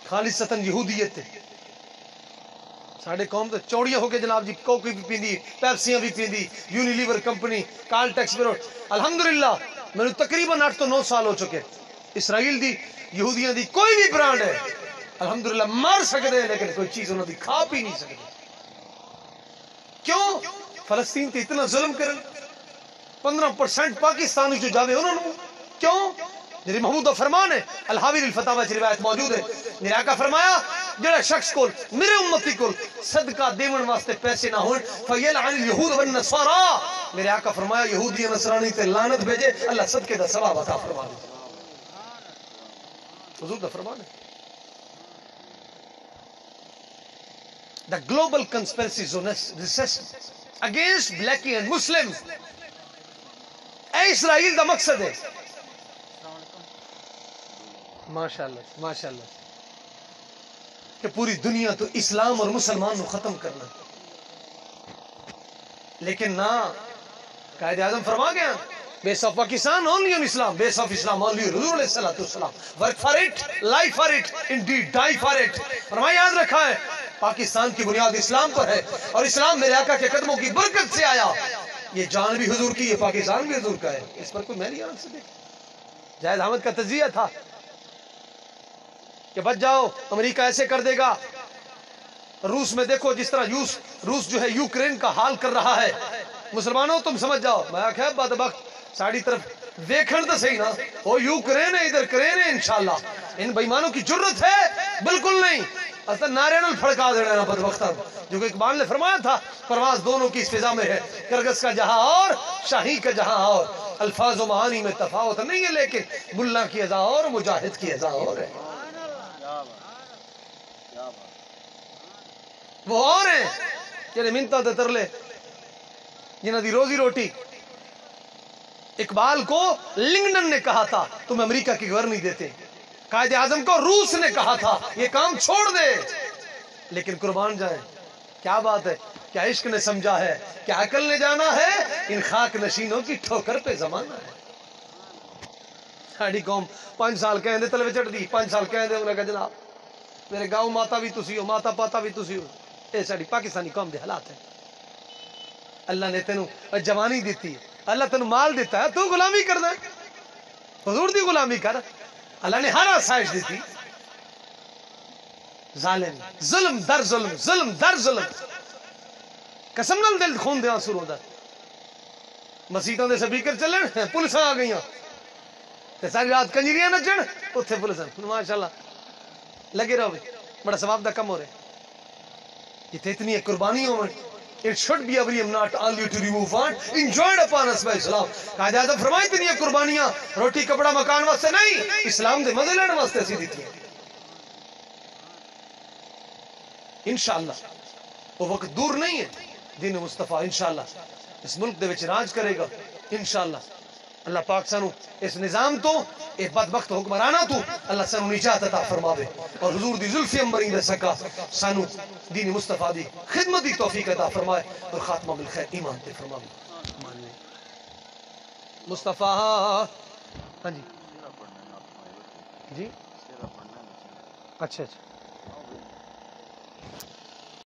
خالصتاً یہودیت تے ساڑھے قوم تو چوڑیاں ہو کے جناب جی کوکی بھی پیندی، پیپسیاں بھی پیندی، یونیلیور کمپنی، کارل ٹیکس بیرو۔ الحمدللہ میں نے تقریباً 8 تو 9 سال ہو چکے، اسرائیل دی یہودیاں دی کوئی بھی برانڈ ہے الحمدللہ مار سکتے ہیں، لیکن کوئی چیز انہوں دی کھا پی نہیں سکتے۔ کیوں؟ فلسطین تے اتنا ظلم کرن، 15% پاکستانی جو جاوے انہوں نے کیوں؟ میری محمود و فرمان ہے، الحاوی الفتاوی کی روایت موجود ہے، میرے آقا فرمایا جڑا شخص کو میرے امتی کو صدقہ دیون واسطے پیسے نہ ہون فیلعن الیہود والنصارى، میرے آقا فرمایا یہودی نصرانی تے لعنت بھیجے، اللہ صدقے دا ثواب عطا فرما دے۔ حضور دا فرمان ہے۔ The global conspiracy against Blackie and Muslim، اے اسرائیل دا مقصد ہے ماشاءاللہ ماشاءاللہ کہ پوری دنیا تو اسلام اور مسلمان کو ختم کرنا، لیکن نہ قائد اعظم فرما گیا base of Pakistan only on Islam، base of Islam only حضور علیہ السلام، work for it, life for it, indeed die for it۔ فرمایا یاد رکھا ہے پاکستان کی بنیاد اسلام پر ہے اور اسلام میرے آقا کے قدموں کی برکت سے آیا، یہ جان بھی حضور کی، یہ پاکستان بھی حضور کا ہے، اس پر کوئی میری آنکھ سے دیکھ۔ جاہد احمد کا تجزیہ تھا کہ بچ جاؤ امریکہ ایسے کر دے گا، روس میں دیکھو جس طرح روس جو ہے یوکرین کا حال کر رہا ہے، مسلمانوں تم سمجھ جاؤ۔ میں آخیا بدبخت ساڑی طرف دیکھن تو صحیح نا، وہ یوکرین ہے ادھر کرین ہے، انشاءاللہ ان بےایمانوں کی جرت ہے بالکل نہیں، اصلا نعرے نال پھڑکا دینا نا بدبختہ، جو کہ اقبال نے فرمایا تھا پرواز دونوں کی اس فضا میں ہے، کرگس کا جہاں اور شاہی کا جہاں اور، الفاظ و معانی میں تفاوت نہیں ہے لیکن ملا کی اذا اور مجاہد کی اذا اور ہے، وہ اور ہیں جنہیں منتہ تے ترلے جنہ دی روزی روٹی۔ اقبال کو لنگڈن نے کہا تھا تم امریکہ کی گھر نہیں دیتے، قائد اعظم کو روس نے کہا تھا یہ کام چھوڑ دے، لیکن قربان جائیں کیا بات ہے، کیا عشق نے سمجھا ہے، کیا عقل نے جانا ہے، ان خاک نشینوں کی ٹھوکر پہ زمانہ ہے۔ ساڑی قوم 5 سال کہیں دے تلوے چڑھ دی، 5 سال کہیں دے انہیں کہا جناب میرے گاؤں ماتا بھی تسی ہو، ماتا پاتا بھی تسی ہو، اے ساڑی پاکستانی قوم دے حالات ہیں۔ اللہ نے تینوں جوانی دیتی ہے، اللہ تینوں مال دیتا ہے، تو غلامی کرنا ہے، حضور دی غلامی کر، اللہ نے ہر آسائش دیتی، ظالم ظلم در ظلم، ظلم در ظلم، قسم نال دل خون دے آنسو روندا، مسیتوں دے سپیکر چلن پولیساں آ گئیاں تے ساری رات کنجریاں نچن اوتھے پولیساں، ماشاءاللہ لگے رہو بڑا ثواب دا کم ہو رہا ہے، جتنے اتنی قربانی ہو it should be a william not only to remove one enjoyed upon us by Islam۔ Quaid Azam فرمائے اتنی قربانیاں روٹی کپڑا مکان واسطے نہیں، اسلام دے مزے لینے واسطے سی دیتی ہیں۔ انشاءاللہ وہ وقت دور نہیں ہے، دین مصطفیٰ انشاءاللہ اس ملک دے وچ راج کرے گا انشاءاللہ۔ اللہ پاک سانو اس نظام تو اے بدبخت حکمرانہ تو اللہ سانو نجات عطا فرماوے اور حضور دی زلف انبری دے سکا سانو دین مصطفیٰ دی خدمت دی توفیق عطا فرمائے اور خاتمہ بالخیر ایمان تے فرماوے۔ مصطفیٰ ہاں جی جی اچھا